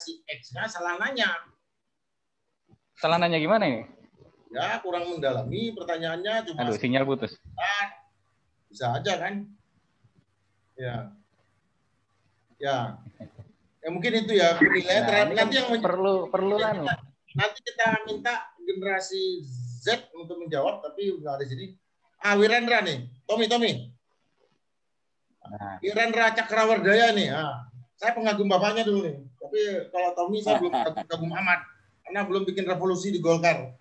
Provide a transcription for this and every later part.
si X-nya salah nanya. Salah nanya gimana ini? Ya, kurang mendalami pertanyaannya. Cuma Aduh, sinyal putus. Bisa aja kan? Ya. Ya. Ya mungkin itu ya penilaian terhadap nanti yang perlu nanti kita minta generasi Z untuk menjawab, tapi nggak ada sini. Wirendra nih, Tommy. Nah. Wirendra Cakrawardaya nih. Saya pengagum bapaknya dulu nih. Tapi kalau Tommy saya belum kagum amat karena belum bikin revolusi di Golkar.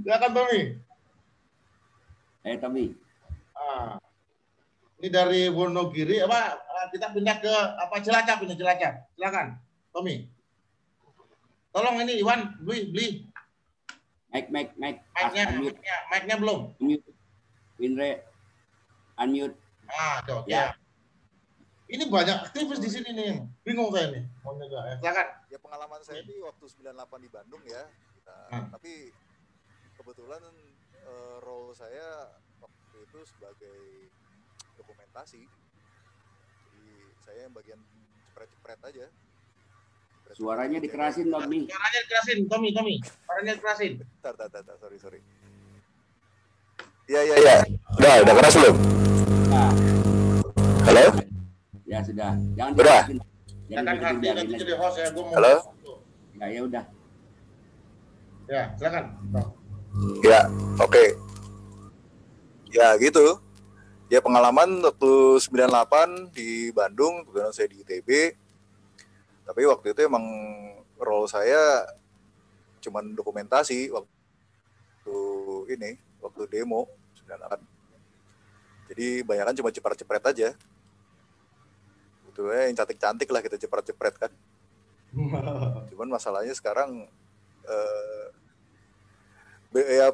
Ya kan Tommy? Tommy. Ini dari Wonogiri kita pindah ke Cilacap ini, Cilacap. Silakan, Tommy. Tolong ini Iwan beli. Mic-nya belum. Unmute. Winre. Unmute. Oke. Ya. Ini banyak aktivis di sini nih. Bingung saya nih. Silakan. Ya pengalaman saya di waktu 98 di Bandung ya. Tapi kebetulan role saya waktu itu sebagai dokumentasi. Jadi saya yang bagian cepret-cepret aja. Suaranya dikerasin, Tommy. Suaranya dikerasin, Tommy. Suaranya dikerasin. Bentar, sorry. Iya. Udah keras belum? Nah. Halo? Ya sudah. Jangan udah. Jangan nanti jadi host ya, gua mau. Halo? Ya udah. Ya, silakan. Ya, oke. Ya gitu. Ya pengalaman waktu 98 di Bandung, kebetulan saya di ITB. Tapi waktu itu emang role saya cuman dokumentasi waktu demo 98. Jadi banyakan cuma cepret-cepret aja. Itu yang cantik-cantik lah kita cepret-cepret kan. Cuman masalahnya sekarang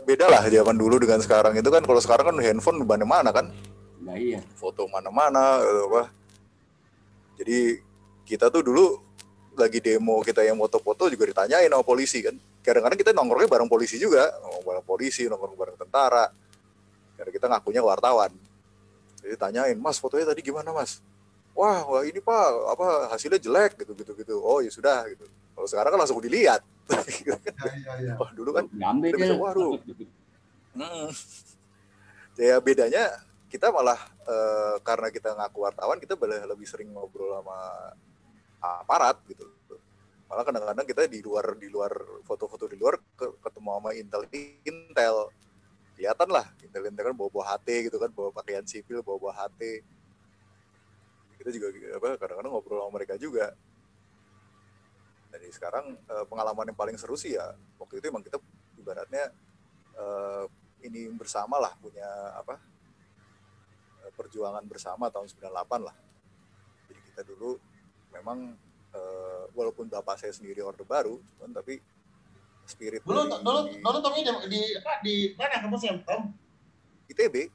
beda lah zaman dulu dengan sekarang itu kan. Kalau sekarang kan handphone di mana-mana kan. Nah, iya. Foto mana-mana apa. Jadi kita tuh dulu lagi demo, kita yang foto-foto juga ditanyain sama polisi kan. Kadang-kadang kita nongkrongnya bareng polisi juga, bareng polisi, nongkrong bareng tentara. Karena kita ngakunya wartawan. Jadi tanyain, "Mas, fotonya tadi gimana, Mas?" Wah, ini Pak, hasilnya jelek gitu. Oh, ya sudah gitu. Kalau sekarang kan langsung dilihat. Iya. Wah, dulu kan kita bisa waduh. Ya bedanya kita malah karena kita ngaku wartawan, kita lebih sering ngobrol sama aparat gitu. Malah kadang-kadang kita di luar foto-foto di luar ketemu sama intel kelihatan lah intel kan bawa HT gitu kan, bawa pakaian sipil, bawa HT. Kita juga kadang-kadang ngobrol sama mereka juga. Jadi sekarang pengalaman yang paling seru sih ya waktu itu emang kita ibaratnya ini bersama lah, punya perjuangan bersama tahun 98 lah. Jadi kita dulu memang walaupun bapak saya sendiri Orde Baru, tapi spirit dulu Tommy di mana kampusnya Tom? ITB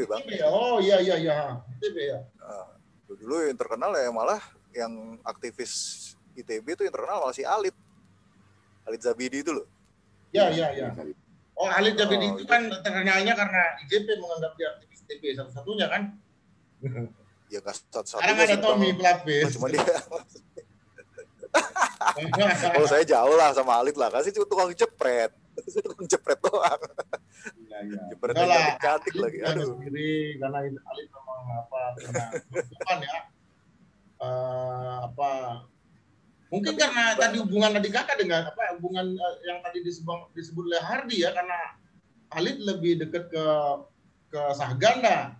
Bang. Oh iya ITB ya. Dulu yang terkenal ya malah yang aktivis ITB itu yang terkenal malah si Alit Zabidi itu loh. Iya. Oh, Alit Zabidi itu kan terkenalnya karena IJP menganggap dia aktivis ITB satu-satunya kan? Ya nggak satu-satunya. Sekarang ada Tommy Plabes. Cuma dia. Kalau saya jauh lah sama Alit lah, kasih cuma tukang jepret doang. Iya. Jepretnya cantik lagi. Aduh. Sendiri karena Alit memang bukan ya. Mungkin karena tadi hubungan adik kakak dengan hubungan yang tadi disebut oleh Hardy ya, karena Alit lebih dekat ke Sahganda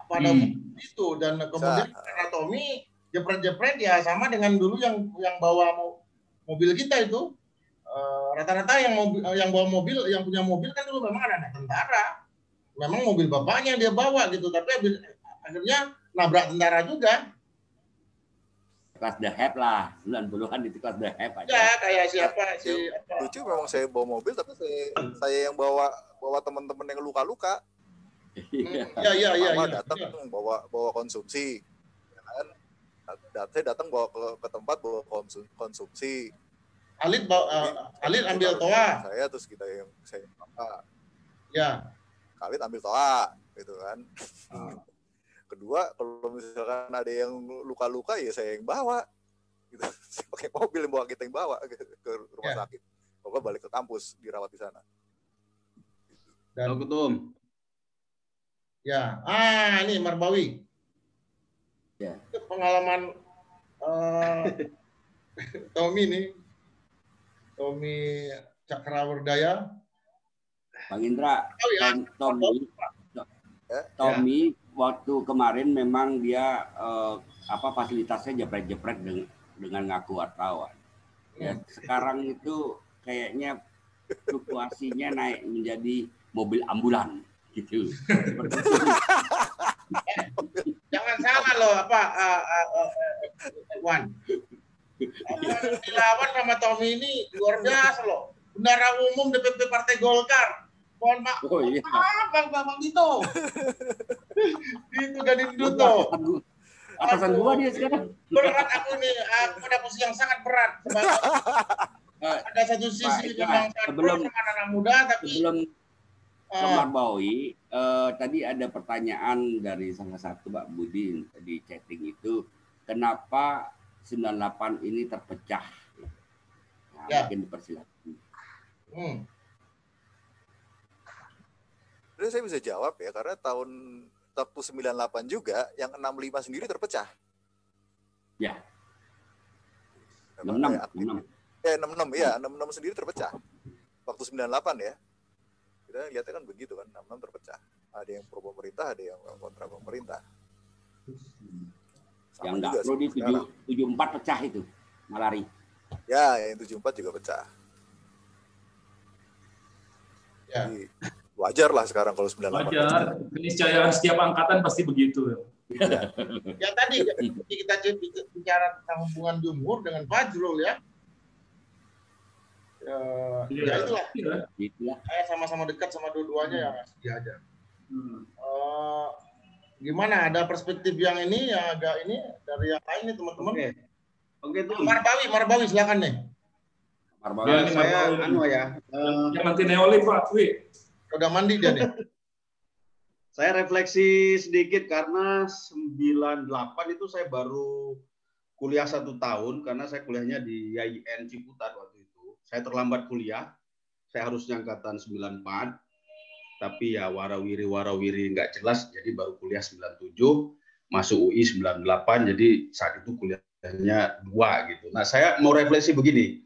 pada itu, dan kemudian karena Tommy jepret ya sama dengan dulu yang bawa mobil kita itu rata-rata yang bawa mobil, yang punya mobil kan dulu memang anak tentara, memang mobil bapaknya dia bawa gitu, tapi akhirnya nabrak tentara juga. Kelas The Hype lah, 90-an itu kelas The Hype aja. Ya, kayak siapa lucu memang saya bawa mobil, tapi saya yang bawa teman-teman yang luka-luka. Iya. Datang bawa konsumsi. Saya datang bawa ke tempat bawa konsumsi. Alit ambil toa. Saya terus saya ya. Alit ambil toa gitu kan. kedua, kalau misalkan ada yang luka-luka ya saya yang bawa gitu. Pakai mobil yang bawa, kita yang bawa ke rumah sakit, pokoknya balik ke kampus dirawat di sana. Dan Ketum. ya, ini Marbawi. Ya. Itu pengalaman Tommy nih, Tommy Cakrawardaya. Bang Indra, Oh ya, Tommy waktu kemarin memang dia fasilitasnya jepret-jepret dengan ngaku wartawan. Ya, sekarang itu kayaknya fluktuasinya naik menjadi mobil ambulan gitu. Seperti itu. Jangan salah loh Wan. Dilawan sama Tommy ini luar biasa loh. Bendara umum DPP Partai Golkar. Mohon maaf, Oh iya. Bang Dito. Itu dari Duto. Atasan gua dia sekarang. Berat aku nih, aku pada posisi yang sangat berat. Ada satu sisi memang sebelum anak muda, tapi sebelum Marbawi, tadi ada pertanyaan dari salah satu Mbak Budi di chatting itu, kenapa 98 ini terpecah? Nah, mungkin dipersilakan. Jadi saya bisa jawab ya, karena tahun 98 juga yang 65 sendiri terpecah. Ya. 66. Ya 66 ya, 66 sendiri terpecah. Waktu 98 ya. Kita lihatnya kan begitu kan, 66 terpecah. Ada yang pro pemerintah, ada yang kontra pemerintah. Sama yang enggak pro di 74 pecah itu, Malari. Ya, yang 74 juga pecah. ya. Jadi, wajar lah sekarang kalau 98. Wajar, keniscayaan setiap angkatan pasti begitu. Ya tadi kita bicara tentang hubungan Jumhur dengan Fajrul ya. Ya itulah. Saya sama-sama dekat sama dua-duanya ya sedih aja. Gimana? Ada perspektif yang ini yang agak ini dari yang lain nih teman-teman? Oke tuh. Marbawi silakan nih. Marbawi saya ya. Yang nanti neolib Pak. Udah mandi dia nih. Saya refleksi sedikit karena 98 itu saya baru kuliah 1 tahun karena saya kuliahnya di IAIN Ciputat waktu itu. Saya terlambat kuliah. Saya harusnya angkatan 94. Tapi ya warawiri nggak jelas, jadi baru kuliah 97, masuk UI 98, jadi saat itu kuliahnya 2 gitu. Nah saya mau refleksi begini,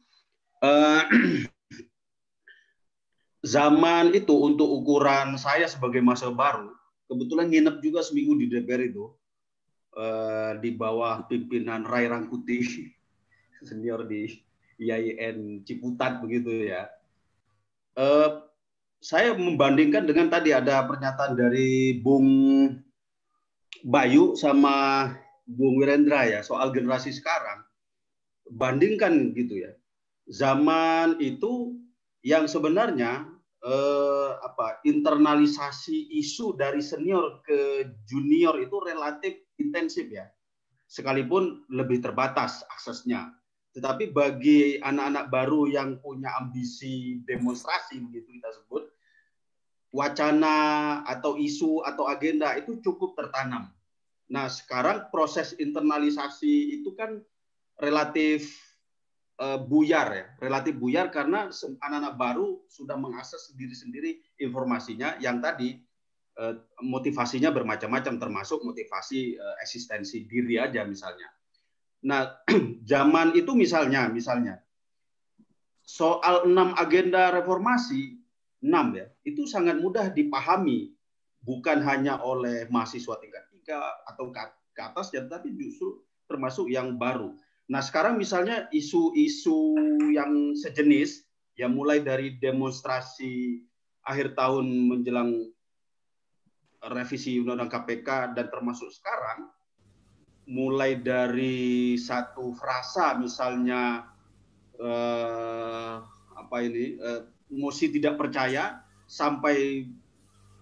zaman itu untuk ukuran saya sebagai mahasiswa baru, kebetulan nginep juga seminggu di DPR itu, di bawah pimpinan Ray Rangkuti, senior di IAIN Ciputat begitu ya. Saya membandingkan dengan tadi ada pernyataan dari Bung Bayu sama Bung Wirendra ya soal generasi sekarang. Bandingkan gitu ya. Zaman itu yang sebenarnya internalisasi isu dari senior ke junior itu relatif intensif ya. Sekalipun lebih terbatas aksesnya. Tetapi bagi anak-anak baru yang punya ambisi demonstrasi begitu kita sebut, wacana atau isu atau agenda itu cukup tertanam. Nah, sekarang proses internalisasi itu kan relatif buyar ya, relatif buyar karena anak-anak baru sudah mengakses sendiri-sendiri informasinya yang tadi motivasinya bermacam-macam termasuk motivasi eksistensi diri aja misalnya. Nah, zaman itu misalnya soal 6 agenda reformasi 6 ya, itu sangat mudah dipahami bukan hanya oleh mahasiswa tingkat 3 atau ke atas ya, tapi justru termasuk yang baru. Nah, sekarang misalnya isu-isu yang sejenis ya mulai dari demonstrasi akhir tahun menjelang revisi Undang-Undang KPK dan termasuk sekarang mulai dari satu frasa misalnya mosi tidak percaya sampai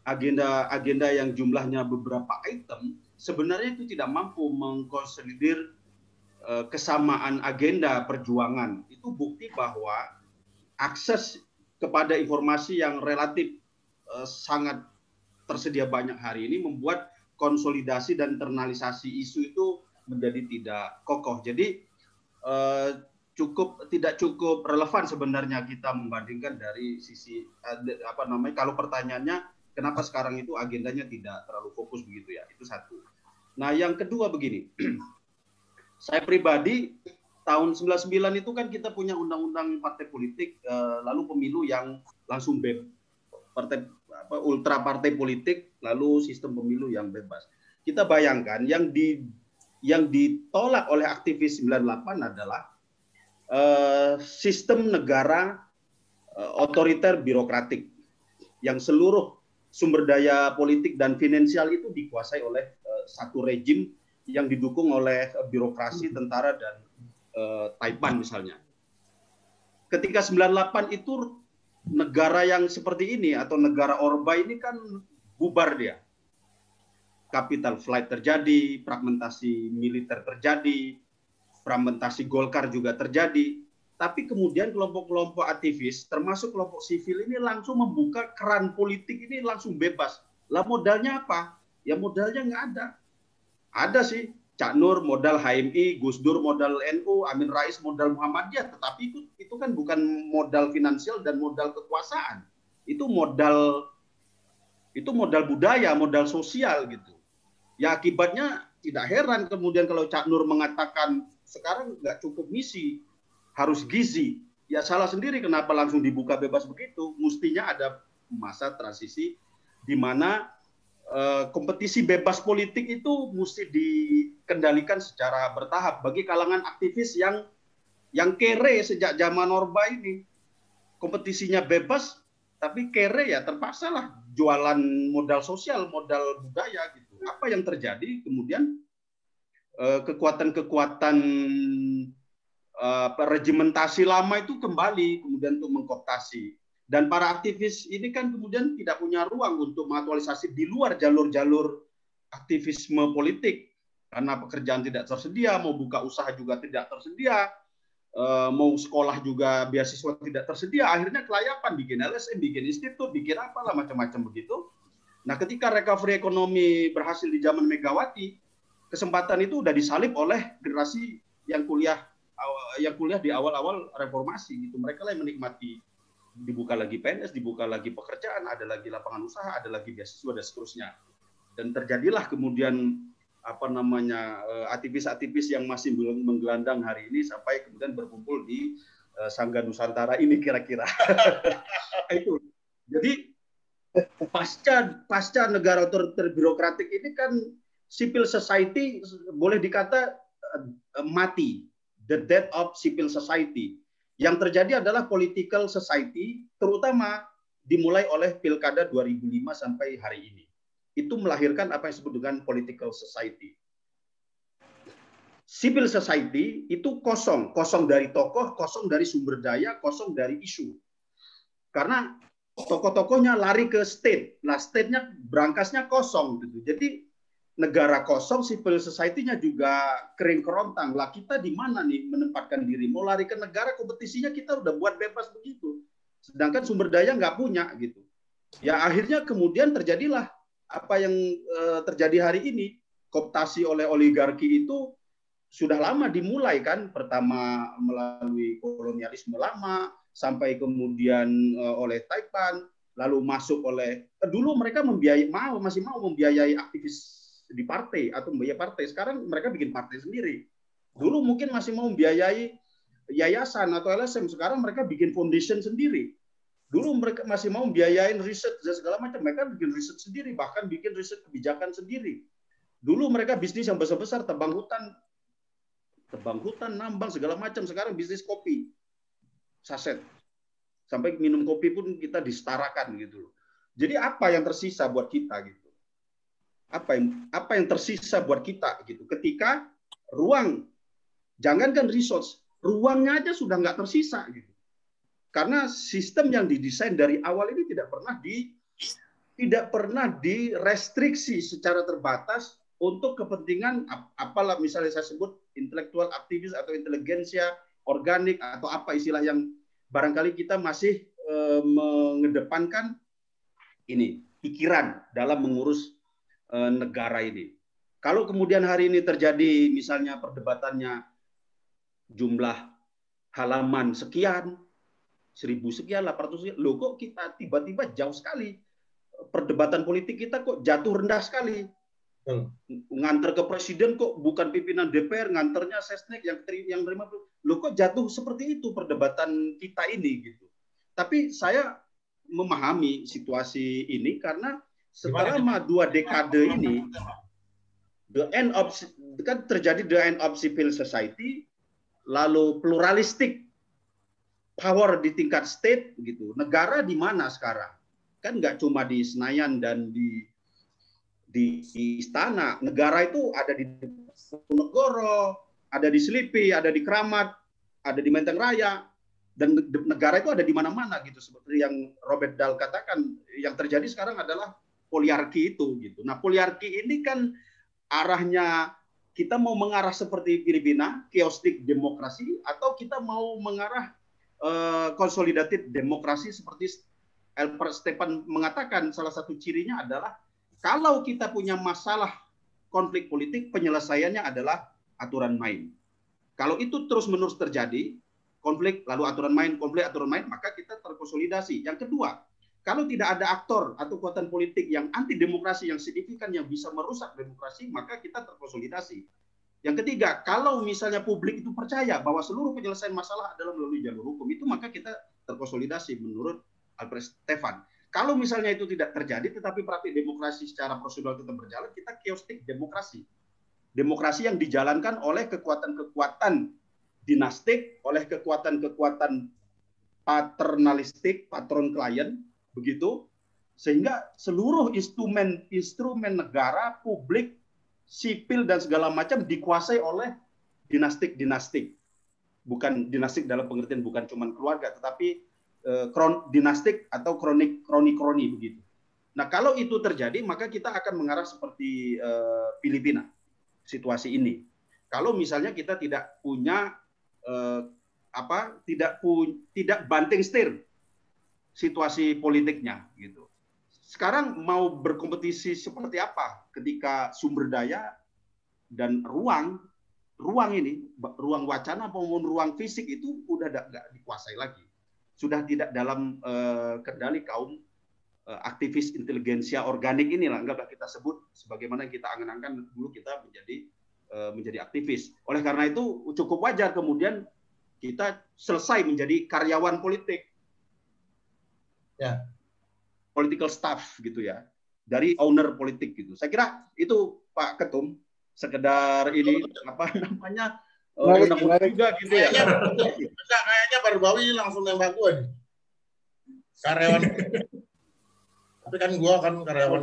agenda yang jumlahnya beberapa item sebenarnya itu tidak mampu mengkonsolidir kesamaan agenda perjuangan. Itu bukti bahwa akses kepada informasi yang relatif sangat tersedia banyak hari ini membuat konsolidasi dan internalisasi isu itu menjadi tidak kokoh. Jadi tidak cukup relevan sebenarnya kita membandingkan dari sisi kalau pertanyaannya kenapa sekarang itu agendanya tidak terlalu fokus begitu ya, itu satu. Nah yang kedua begini, saya pribadi tahun 99 itu kan kita punya undang-undang partai politik, lalu pemilu yang langsung ultra partai politik, lalu sistem pemilu yang bebas. Kita bayangkan yang ditolak oleh aktivis 98 adalah sistem negara otoriter birokratik yang seluruh sumber daya politik dan finansial itu dikuasai oleh satu rejim yang didukung oleh birokrasi, tentara, dan Taipan misalnya. Ketika 98 itu negara yang seperti ini atau negara Orba ini kan bubar dia. Capital flight terjadi, fragmentasi militer terjadi, fragmentasi Golkar juga terjadi. Tapi kemudian kelompok-kelompok aktivis, termasuk kelompok sivil ini langsung membuka keran politik ini langsung bebas. Lah modalnya apa? Ya modalnya nggak ada. Ada sih, Cak Nur modal HMI, Gus Dur modal NU, Amin Rais modal Muhammadiyah. Tetapi itu kan bukan modal finansial dan modal kekuasaan. Itu modal budaya, modal sosial gitu. Ya akibatnya tidak heran kemudian kalau Cak Nur mengatakan sekarang nggak cukup misi, harus gizi. Ya salah sendiri kenapa langsung dibuka bebas begitu. Mestinya ada masa transisi di mana kompetisi bebas politik itu mesti dikendalikan secara bertahap bagi kalangan aktivis yang kere sejak zaman Orba ini. Kompetisinya bebas, tapi kere ya terpaksa lah jualan modal sosial, modal budaya gitu. Apa yang terjadi kemudian kekuatan-kekuatan regimentasi lama itu kembali kemudian untuk mengkooptasi. Dan para aktivis ini kan kemudian tidak punya ruang untuk mengaktualisasi di luar jalur-jalur aktivisme politik. Karena pekerjaan tidak tersedia, mau buka usaha juga tidak tersedia, mau sekolah juga beasiswa tidak tersedia. Akhirnya kelayapan, bikin LSM, bikin institut, bikin apalah macam-macam begitu. Nah ketika recovery ekonomi berhasil di zaman Megawati, kesempatan itu sudah disalib oleh generasi yang kuliah di awal-awal reformasi. Gitu. Mereka lah yang menikmati. Dibuka lagi PNS, dibuka lagi pekerjaan, ada lagi lapangan usaha, ada lagi beasiswa dan seterusnya. Dan terjadilah kemudian aktivis-aktivis yang masih belum menggelandang hari ini sampai kemudian berkumpul di Sangga Nusantara ini kira-kira. Itu. Jadi pasca negara otoriter birokratik ini kan civil society boleh dikata mati, the death of civil society. Yang terjadi adalah political society, terutama dimulai oleh Pilkada 2005 sampai hari ini. Itu melahirkan apa yang disebut dengan political society. Civil society itu kosong dari tokoh, kosong dari sumber daya, kosong dari isu. Karena tokoh-tokohnya lari ke state, nah state-nya berangkasnya kosong gitu. Jadi negara kosong, civil society-nya juga kering kerontang. Lah kita di mana nih menempatkan diri? Mau lari ke negara, kompetisinya kita udah buat bebas begitu. Sedangkan sumber daya nggak punya gitu. Ya akhirnya kemudian terjadilah apa yang terjadi hari ini. Kooptasi oleh oligarki itu sudah lama dimulai kan. Pertama melalui kolonialisme lama, sampai kemudian oleh Taipan, lalu masuk oleh dulu mereka masih mau membiayai aktivis di partai atau membiayai partai. Sekarang mereka bikin partai sendiri. Dulu mungkin masih mau membiayai yayasan atau LSM, sekarang mereka bikin foundation sendiri. Dulu mereka masih mau membiayain riset dan segala macam, mereka bikin riset sendiri, bahkan bikin riset kebijakan sendiri. Dulu mereka bisnis yang besar-besar, tebang hutan, nambang segala macam. Sekarang bisnis kopi, saset. Sampai minum kopi pun kita disetarakan gitu loh. Jadi apa yang tersisa buat kita gitu? Apa yang tersisa buat kita gitu? Ketika ruang, jangankan resource, ruangnya aja sudah nggak tersisa gitu. Karena sistem yang didesain dari awal ini tidak pernah direstriksi secara terbatas untuk kepentingan apalah misalnya saya sebut intelektual aktivis atau inteligensia organik atau apa istilah yang barangkali kita masih mengedepankan ini pikiran dalam mengurus negara ini. Kalau kemudian hari ini terjadi misalnya perdebatannya jumlah halaman sekian, 1000 sekian, 800 sekian, loh kok kita tiba-tiba jauh sekali. Perdebatan politik kita kok jatuh rendah sekali. Nganter ke presiden kok bukan pimpinan DPR, nganternya Sesnek yang terima. Loh kok jatuh seperti itu perdebatan kita ini gitu. Tapi saya memahami situasi ini karena selama 2 dekade ini kan terjadi the end of civil society, lalu pluralistic power di tingkat state gitu. Negara di mana sekarang? Kan nggak cuma di Senayan dan di istana. Negara itu ada di Negoro, ada di Selipi, ada di Keramat, ada di Menteng Raya, dan negara itu ada di mana-mana gitu. Seperti yang Robert Dahl katakan, yang terjadi sekarang adalah poliarki itu gitu. Nah, poliarki ini kan arahnya kita mau mengarah seperti Filipina, chaotic demokrasi, atau kita mau mengarah consolidated demokrasi seperti Albert Stepan mengatakan salah satu cirinya adalah kalau kita punya masalah konflik politik, penyelesaiannya adalah aturan main. Kalau itu terus-menerus terjadi, konflik lalu aturan main, konflik aturan main, maka kita terkonsolidasi. Yang kedua, kalau tidak ada aktor atau kekuatan politik yang anti demokrasi yang signifikan yang bisa merusak demokrasi, maka kita terkonsolidasi. Yang ketiga, kalau misalnya publik itu percaya bahwa seluruh penyelesaian masalah adalah melalui jalur hukum, itu maka kita terkonsolidasi menurut Albert Stefan. Kalau misalnya itu tidak terjadi, tetapi praktik demokrasi secara prosedural tetap berjalan, kita chaotic demokrasi. Demokrasi yang dijalankan oleh kekuatan-kekuatan dinastik, oleh kekuatan-kekuatan paternalistik, patron klien, begitu, sehingga seluruh instrumen negara, publik, sipil dan segala macam dikuasai oleh dinastik. Bukan dinastik dalam pengertian bukan cuma keluarga, tetapi dinastik atau kroni begitu. Nah, kalau itu terjadi, maka kita akan mengarah seperti Filipina situasi ini. Kalau misalnya kita tidak punya tidak banting setir situasi politiknya gitu. Sekarang mau berkompetisi seperti apa ketika sumber daya dan ruang wacana maupun ruang fisik itu udah nggak dikuasai lagi. Sudah tidak dalam kendali kaum aktivis inteligensia organik inilah, anggaplah kita sebut sebagaimana kita angan-angan dulu kita menjadi aktivis. Oleh karena itu cukup wajar kemudian kita selesai menjadi karyawan politik. Ya, political staff gitu ya, dari owner politik gitu. Saya kira itu Pak Ketum, sekedar ini apa namanya juga gitu ya. Kayaknya baru Bawi ini langsung nembak gue nih. Karyawan. Tapi kan gue kan karyawan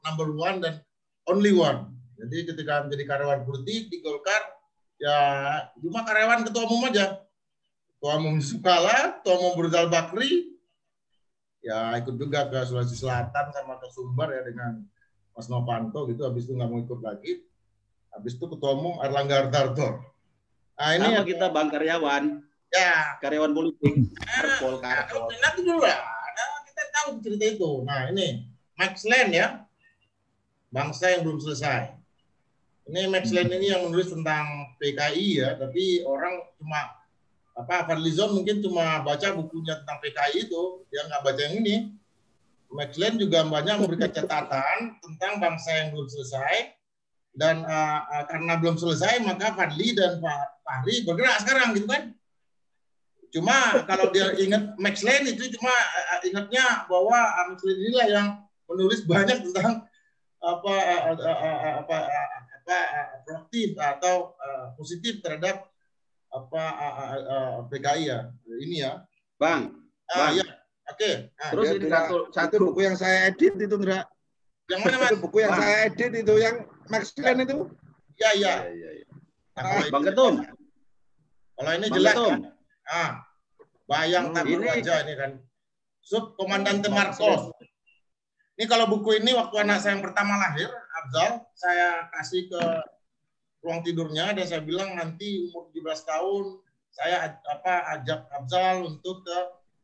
number 1 dan only one. Jadi ketika menjadi karyawan politik di Golkar, ya cuma karyawan ketua umum aja. Ketua umum Sukala, ketua umum Burjal Bakri, ya ikut juga ke Sulawesi Selatan sama ke Sumbar ya dengan Mas Novanto gitu. Habis itu nggak mau ikut lagi. Habis itu ketua umum Erlangga Hartarto. Nah, ini sama kita bang karyawan. Ya, karyawan politik. Karpol. Nanti dulu lah. Nah, kita tahu cerita itu. Nah, ini Max Land ya. Bangsa yang belum selesai. Ini Max Land ini yang menulis tentang PKI ya, tapi orang cuma Fadlizon mungkin cuma baca bukunya tentang PKI itu, dia nggak baca yang ini. Max Land juga banyak memberikan catatan tentang bangsa yang belum selesai, dan karena belum selesai maka Fadli dan Pak Fahri bergerak sekarang gitu kan. Cuma kalau dia ingat Max Land itu cuma ingatnya bahwa Max Land inilah yang menulis banyak tentang proaktif atau positif terhadap PKI ya. Ini ya. Bang. Ya. Oke. Nah, terus ini satu buku yang saya edit itu, Ndra. Yang mana, Mas? Itu buku yang saya edit itu yang Max Land itu. Iya. Bang Ketum. Kalau ini jelas kan? Bayang tabur wajah ini kan. Sub Komandante Marcos. Ini kalau buku ini waktu anak saya yang pertama lahir, Abzal, saya kasih ke ruang tidurnya dan saya bilang nanti umur 17 tahun saya ajak Abzal untuk ke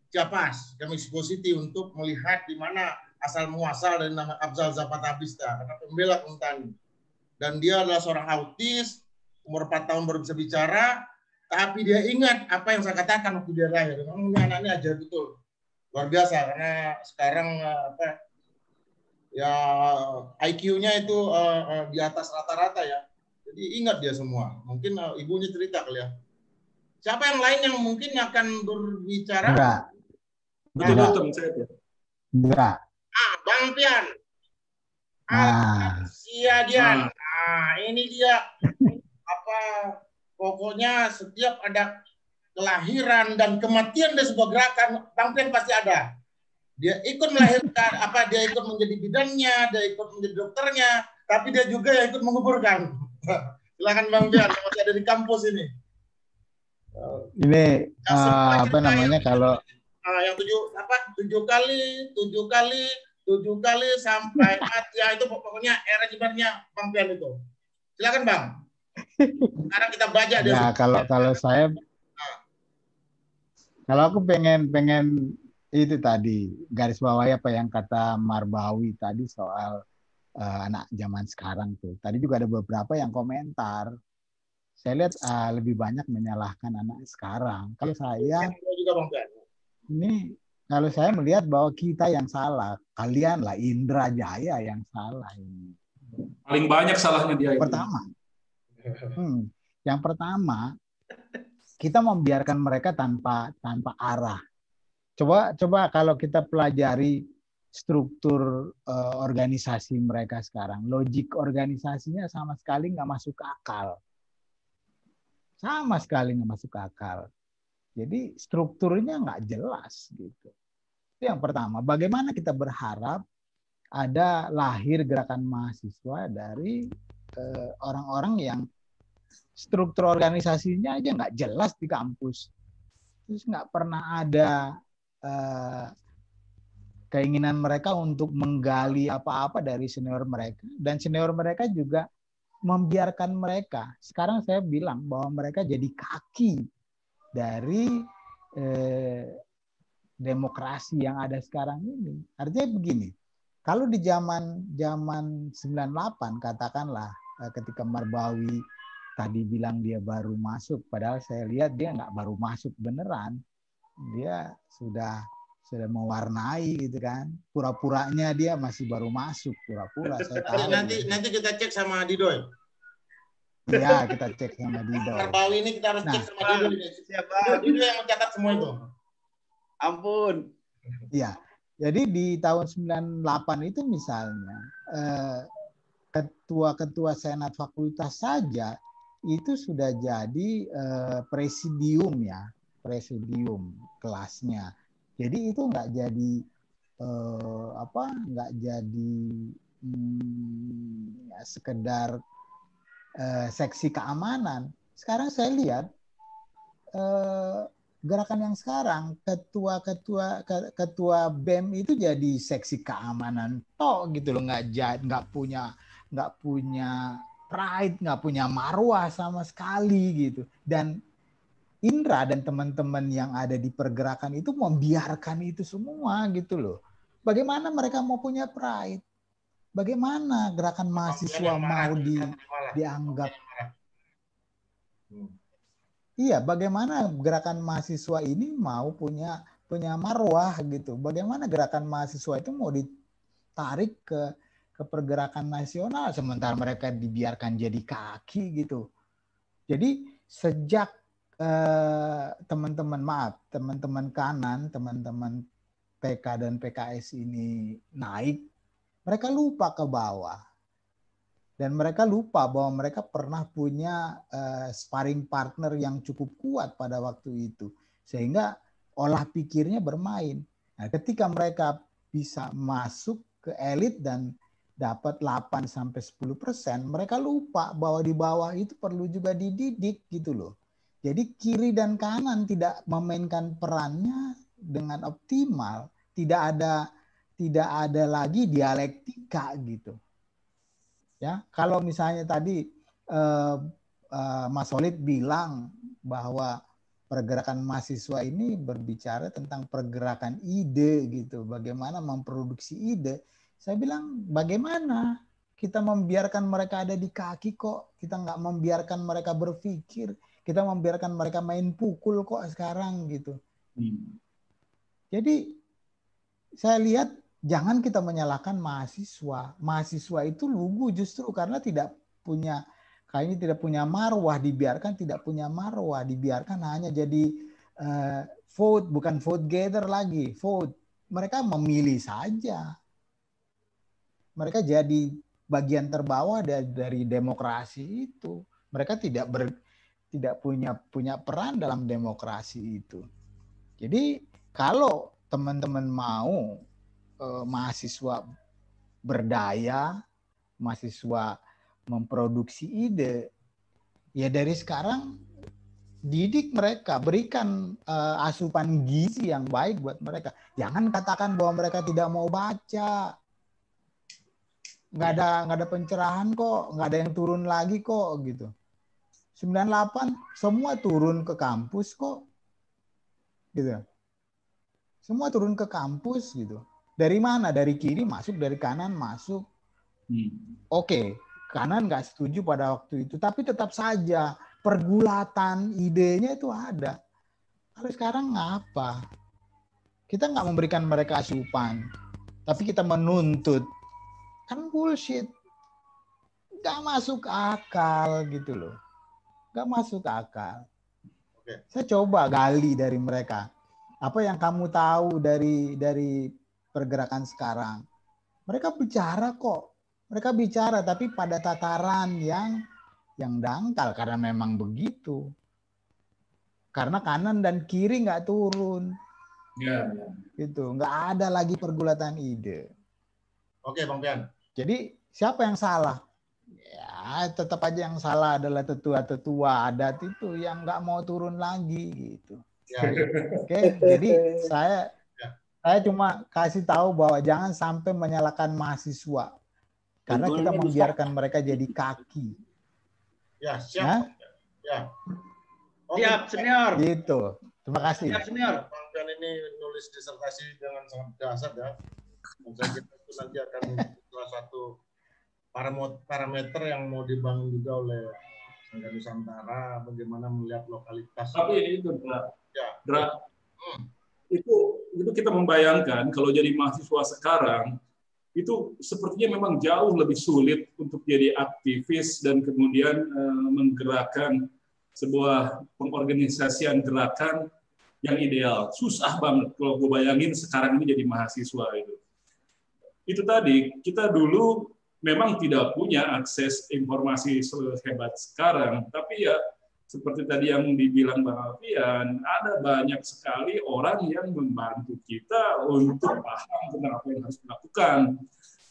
Chiapas, ke Mexico City untuk melihat di mana asal muasal dari nama Afzal Zapatabista, karena pembela Kuntani. Dan dia adalah seorang autis, umur 4 tahun baru bisa bicara, tapi dia ingat apa yang saya katakan waktu dia lahir. Memang ini anaknya ajar betul, luar biasa, karena sekarang ya IQ-nya itu di atas rata-rata ya. Jadi ingat dia semua. Mungkin ibunya cerita kali ya. Siapa yang lain yang mungkin akan berbicara? Enggak. Betul teman saya. Enggak. Bang Pian. Dian. Ini dia. Pokoknya setiap ada kelahiran dan kematian dari sebuah gerakan, Bang Pian pasti ada. Dia ikut melahirkan, dia ikut menjadi bidannya, dia ikut menjadi dokternya, tapi dia juga yang ikut menguburkan. Silakan Bang Pian, masih ada di kampus ini. Ini kalau yang 7 kali sampai mati ya, itu pokoknya era jibarnya Bang Pian itu. Silakan Bang. Sekarang kita baca dia. Ya, kalau aku pengen itu tadi garis bawahi apa yang kata Marbawi tadi soal anak zaman sekarang tuh. Tadi juga ada beberapa yang komentar. Saya lihat lebih banyak menyalahkan anak sekarang. Kalau saya kalau saya melihat bahwa kita yang salah, kalian lah Indra Jaya yang salah ini. Paling banyak salahnya dia. Yang pertama, kita membiarkan mereka tanpa arah. Coba kalau kita pelajari struktur organisasi mereka sekarang, logik organisasinya sama sekali nggak masuk akal. Sama sekali nggak masuk akal. Jadi strukturnya nggak jelas gitu. Itu yang pertama. Bagaimana kita berharap ada lahir gerakan mahasiswa dari orang-orang yang struktur organisasinya aja nggak jelas di kampus. Terus nggak pernah ada keinginan mereka untuk menggali apa-apa dari senior mereka. Dan senior mereka juga membiarkan mereka. Sekarang saya bilang bahwa mereka jadi kaki dari demokrasi yang ada sekarang ini. Artinya begini, kalau di zaman 98 katakanlah ketika Marbawi tadi bilang dia baru masuk, padahal saya lihat dia nggak baru masuk beneran, dia sudah mewarnai gitu kan, pura-puranya dia masih baru masuk, pura-pura. Saya tahu. Nanti kita cek sama Didoy. Iya, kita cek sama Didoy. Marbawi ini kita harus cek sama Didoy. Siapa? Didoy yang mencatat semua itu. Ampun. Iya. Jadi di tahun 98 itu misalnya ketua-ketua senat fakultas saja itu sudah jadi presidium ya, presidium kelasnya. Jadi itu nggak jadi nggak jadi sekedar seksi keamanan. Sekarang saya lihat gerakan yang sekarang ketua BEM itu jadi seksi keamanan gitu loh, nggak punya pride, nggak punya marwah sama sekali gitu. Dan Indra dan teman-teman yang ada di pergerakan itu membiarkan itu semua gitu loh. Bagaimana mereka mau punya pride? Bagaimana gerakan mahasiswa mau dianggap? Iya, bagaimana gerakan mahasiswa ini mau punya marwah gitu? Bagaimana gerakan mahasiswa itu mau ditarik ke pergerakan nasional sementara mereka dibiarkan jadi kaki gitu? Jadi sejak teman-teman kanan, teman-teman PK dan PKS ini naik, mereka lupa ke bawah. Dan mereka lupa bahwa mereka pernah punya sparring partner yang cukup kuat pada waktu itu. Sehingga olah pikirnya bermain. Nah, ketika mereka bisa masuk ke elit dan dapat 8-10%, mereka lupa bahwa di bawah itu perlu juga dididik gitu loh. Jadi kiri dan kanan tidak memainkan perannya dengan optimal, tidak ada lagi dialektika gitu. Ya, kalau misalnya tadi Mas Solid bilang bahwa pergerakan mahasiswa ini berbicara tentang pergerakan ide gitu, bagaimana memproduksi ide. Saya bilang bagaimana kita membiarkan mereka ada di kaki kok, kita nggak membiarkan mereka berpikir, kita membiarkan mereka main pukul kok sekarang gitu. Jadi saya lihat jangan kita menyalahkan mahasiswa. Mahasiswa itu lugu justru karena tidak punya, kayaknya tidak punya marwah, dibiarkan tidak punya marwah, dibiarkan hanya jadi vote, bukan vote gather lagi, vote. Mereka memilih saja. Mereka jadi bagian terbawah dari demokrasi itu. Mereka tidak punya peran dalam demokrasi itu. Jadi kalau teman-teman mau mahasiswa berdaya, mahasiswa memproduksi ide, ya dari sekarang didik mereka, berikan asupan gizi yang baik buat mereka. Jangan katakan bahwa mereka tidak mau baca. Nggak ada pencerahan kok, nggak ada yang turun lagi kok gitu. 98 semua turun ke kampus kok, gitu. Semua turun ke kampus gitu. Dari mana? Dari kiri masuk, dari kanan masuk. Oke, kanan nggak setuju pada waktu itu, tapi tetap saja pergulatan idenya itu ada. Kalau sekarang ngapa? Kita nggak memberikan mereka asupan, tapi kita menuntut. Kan bullshit. Nggak masuk akal gitu loh. Nggak masuk akal. Oke. Saya coba gali dari mereka. Apa yang kamu tahu dari pergerakan sekarang? Mereka bicara kok. Mereka bicara tapi pada tataran yang dangkal karena memang begitu. Karena kanan dan kiri nggak turun. Ya. Gitu. Nggak ada lagi pergulatan ide. Oke, Bang Pian. Jadi siapa yang salah? Ya tetap aja yang salah adalah tetua-tetua adat itu yang nggak mau turun lagi gitu. Ya. Oke, jadi saya cuma kasih tahu bahwa jangan sampai menyalahkan mahasiswa karena kita membiarkan mereka jadi kaki. Ya, siap. Ya. Oke, Siap, senior. Gitu. Terima kasih. Siap, senior. Bang Pian ini nulis disertasi dengan sangat dahsyat ya. Dan saya kira itu nanti akan salah satu parameter yang mau dibangun juga oleh Sangga Nusantara, bagaimana melihat lokalitas. Tapi itu, Dra, itu kita membayangkan kalau jadi mahasiswa sekarang, itu sepertinya memang jauh lebih sulit untuk jadi aktivis dan kemudian menggerakkan sebuah pengorganisasian gerakan yang ideal. Susah banget kalau gue bayangin sekarang ini jadi mahasiswa itu. Itu tadi, kita dulu memang tidak punya akses informasi sehebat sekarang, tapi ya seperti tadi yang dibilang Bang Alfian, ada banyak sekali orang yang membantu kita untuk paham tentang apa yang harus dilakukan.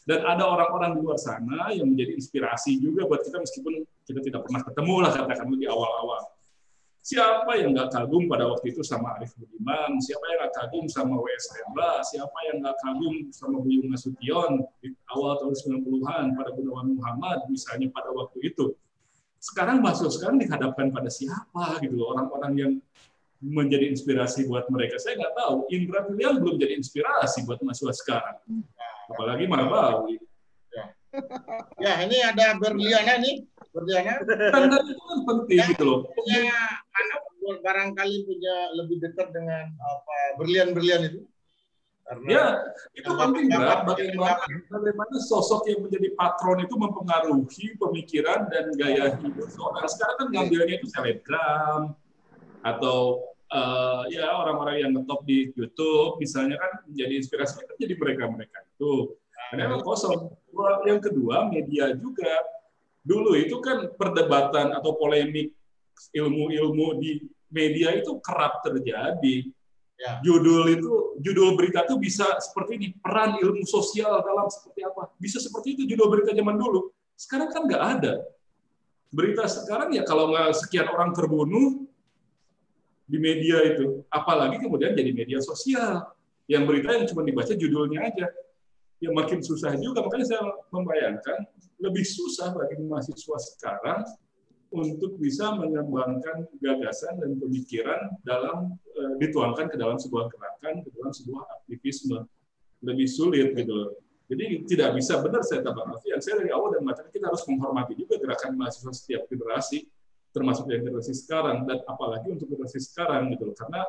Dan ada orang-orang di luar sana yang menjadi inspirasi juga buat kita meskipun kita tidak pernah ketemu lah katakanlah di awal-awal. Siapa yang nggak kagum pada waktu itu sama Arif Budiman? Siapa yang nggak kagum sama W.S. Hendra? Siapa yang nggak kagum sama Buyung Nasution di awal tahun 90-an pada Gunawan Muhammad misalnya pada waktu itu? Sekarang dihadapkan pada siapa gitu loh, orang-orang yang menjadi inspirasi buat mereka. Saya nggak tahu, Indra Pilihan belum jadi inspirasi buat mahasiswa sekarang. Apalagi Marbawi. Ya, ini ada Berliana nih. Berliana. Standar itu kan penting gitu loh. Punya anak barangkali punya lebih dekat dengan apa berlian-berlian itu. Karena ya, itu penting bagaimana sosok yang menjadi patron itu mempengaruhi pemikiran dan gaya hidup seorang. Sekarang kan ngambilnya itu selebgram atau ya orang-orang yang ngetop di YouTube misalnya kan menjadi inspirasi kan jadi mereka itu. Karena kosong. Yang kedua media juga. Dulu itu kan perdebatan atau polemik ilmu-ilmu di media itu kerap terjadi. Ya. Judul berita itu bisa seperti ini, peran ilmu sosial dalam seperti apa. Bisa seperti itu judul berita zaman dulu. Sekarang kan nggak ada. Berita sekarang ya kalau nggak sekian orang terbunuh di media itu, apalagi kemudian jadi media sosial. Yang berita yang cuma dibaca judulnya aja. Ya makin susah juga, makanya saya membayangkan lebih susah bagi mahasiswa sekarang untuk bisa mengembangkan gagasan dan pemikiran dalam dituangkan ke dalam sebuah gerakan, ke dalam sebuah aktivisme. Lebih sulit gitu loh. Jadi tidak bisa, benar saya tambah Alfian, saya dari awal dan mengatakan kita harus menghormati juga gerakan mahasiswa setiap generasi, termasuk yang generasi sekarang, dan apalagi untuk generasi sekarang gitu loh. Karena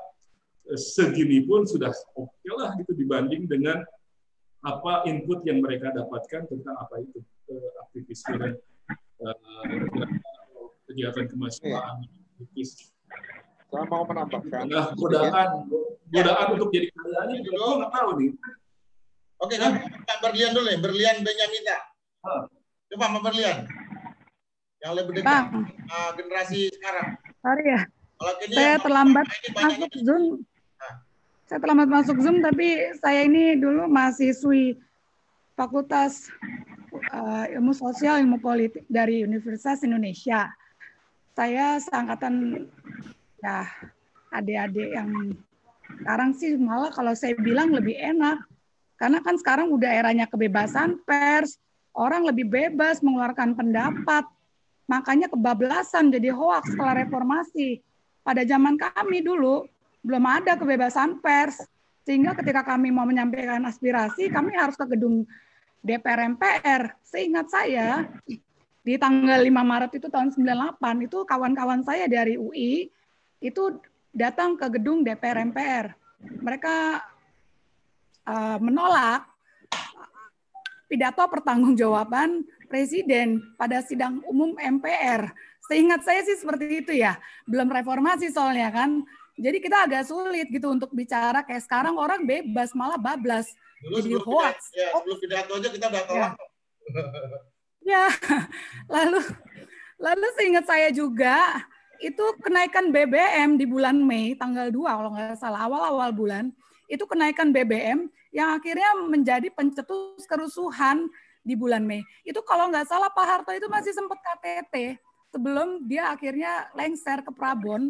segini pun sudah oke lah gitu dibanding dengan apa input yang mereka dapatkan tentang apa itu aktivisme, kegiatan kemahasiswaan. Saya mau menambahkan. Nah, godaan untuk jadi kaya ini juga nggak tahu nih. Oke, kan Pak Berlian dulu nih, Berlian Benyamita. Coba Pak Berlian. Yang lebih dekat generasi sekarang. Sorry ya. Saya terlambat masuk Zoom. Saya terlambat masuk Zoom, tapi saya ini dulu mahasiswi Fakultas Ilmu Sosial, Ilmu Politik dari Universitas Indonesia. Saya seangkatan ya adik-adik yang sekarang sih malah kalau saya bilang lebih enak. Karena kan sekarang udah eranya kebebasan pers, orang lebih bebas mengeluarkan pendapat. Makanya kebablasan jadi hoaks setelah reformasi. Pada zaman kami dulu belum ada kebebasan pers. Sehingga ketika kami mau menyampaikan aspirasi, kami harus ke gedung DPR MPR. Seingat saya, di tanggal 5 Maret itu tahun 98, itu kawan-kawan saya dari UI, itu datang ke gedung DPR MPR. Mereka menolak pidato pertanggungjawaban Presiden pada sidang umum MPR. Seingat saya sih seperti itu ya. Belum reformasi soalnya kan. Jadi kita agak sulit gitu untuk bicara kayak sekarang orang bebas malah bablas. Dulu jadi hoax. Sebelum pidato aja kita udah tolak. Ya. Lalu seingat saya juga itu kenaikan BBM di bulan Mei tanggal 2 kalau nggak salah awal-awal bulan. Itu kenaikan BBM yang akhirnya menjadi pencetus kerusuhan di bulan Mei. Itu kalau nggak salah Pak Harto itu masih sempat KTT sebelum dia akhirnya lengser ke Prabon.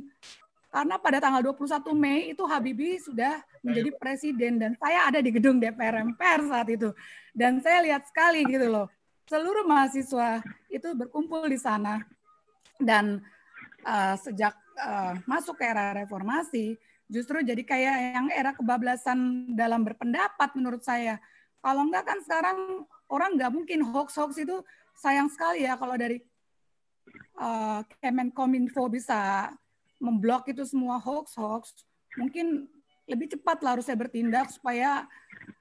Karena pada tanggal 21 Mei itu Habibie sudah menjadi presiden dan saya ada di gedung DPR MPR saat itu. Dan saya lihat sekali gitu loh. Seluruh mahasiswa itu berkumpul di sana. Dan sejak masuk ke era reformasi, justru jadi kayak yang era kebablasan dalam berpendapat menurut saya. Kalau enggak kan sekarang orang nggak mungkin hoax-hoax itu sayang sekali ya kalau dari Kemenkominfo bisa memblok itu semua hoax-hoax. Mungkin lebih cepat lah harusnya bertindak supaya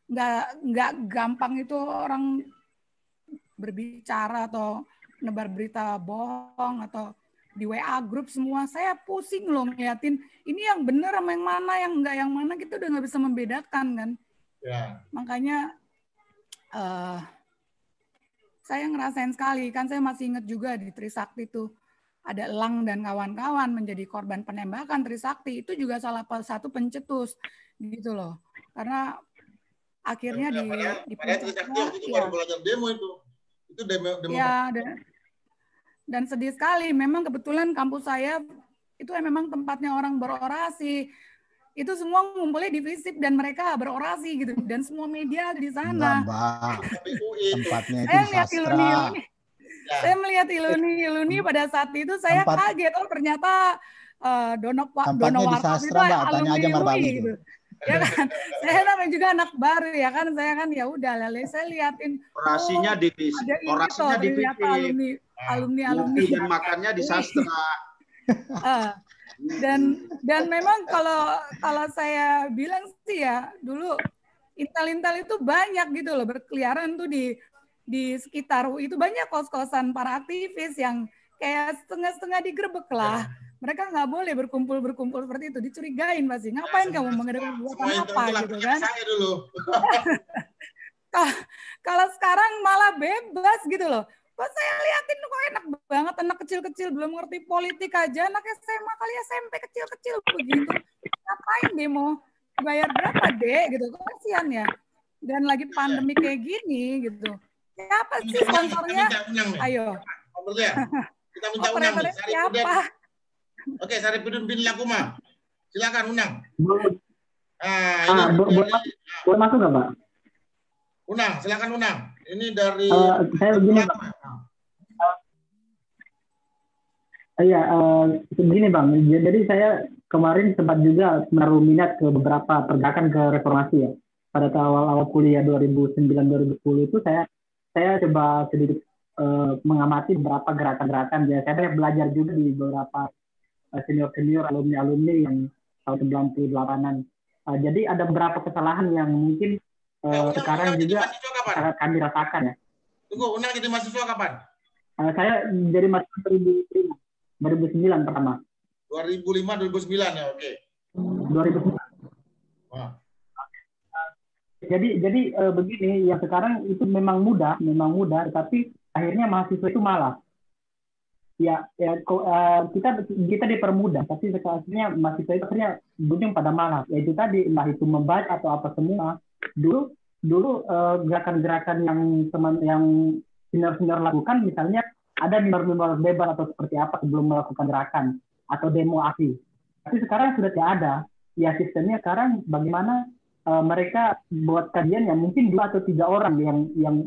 nggak gampang itu orang berbicara atau menebar berita bohong atau di WA grup semua. Saya pusing loh ngeliatin ini yang benar sama yang mana, yang enggak yang mana, kita udah nggak bisa membedakan kan. Ya. Makanya saya ngerasain sekali, kan saya masih ingat juga di Trisakti itu ada Elang dan kawan-kawan menjadi korban penembakan Trisakti. Itu juga salah satu pencetus gitu loh. Karena akhirnya di Trisakti waktu itu baru belajar demo itu. Itu demo. Ya, dan sedih sekali, memang kebetulan kampus saya itu memang tempatnya orang berorasi. Itu semua ngumpulnya di FISIP dan mereka berorasi gitu. Dan semua media di sana. Tempatnya itu di sastra. Saya melihat Iluni pada saat itu saya kaget. Oh ternyata Dono di sastra, Mbak. Tanya aja Marbawi gitu. Ya kan, saya namanya juga anak baru ya kan, saya kan ya udah saya liatin orasinya di alumni dan makannya di sastra. Dan memang kalau saya bilang sih ya dulu intel itu banyak gitu loh berkeliaran tuh di sekitar UI itu banyak kos-kosan para aktivis yang kayak setengah-setengah digerebek lah. Mereka nggak boleh berkumpul seperti itu, dicurigain pasti. Ngapain kamu mengadakan buatan apa gitu kan? Saya dulu. Kalau sekarang malah bebas gitu loh. Kok saya liatin kok enak banget, anak kecil-kecil belum ngerti politik aja, anak SMA kali SMP kecil-kecil begitu. Ngapain demo? Bayar berapa deh gitu, kasihan ya. Dan lagi pandemi kayak gini gitu. Siapa sih sponsornya? Ayo. Kita minta undang nih. Siapa? Oke, Saripudin bin Lakuma. Silakan undang. Boleh masuk nggak, Pak? Undang, silakan undang. Ini dari saya begini, Pak. Iya, begini Bang. Jadi saya kemarin sempat juga menaruh minat ke beberapa pergerakan ke reformasi ya. Pada awal-awal kuliah 2009-2010 itu saya coba sedikit mengamati beberapa gerakan-gerakan ya. Saya banyak belajar juga di beberapa senior-senior alumni-alumni yang tahun 98-an. Jadi ada beberapa kesalahan yang mungkin sekarang juga sangat kami rasakan ya. Tunggu, Unang jadi mahasiswa kapan? Saya jadi mahasiswa 2009 pertama. 2005-2009 ya, oke. 2009. Wah. Jadi begini, yang sekarang itu memang mudah, tapi akhirnya mahasiswa itu malas. Kita dipermudah, tapi akhirnya mahasiswa itu akhirnya berujung pada malas. Yaitu tadi, entah itu membaca atau apa semua. Dulu gerakan-gerakan yang senior-senior lakukan, misalnya ada mimbar-mimbar bebas atau seperti apa sebelum melakukan gerakan atau demo aksi. Tapi sekarang sudah tidak ada. Ya sistemnya sekarang bagaimana mereka buat kajian yang mungkin 2 atau 3 orang yang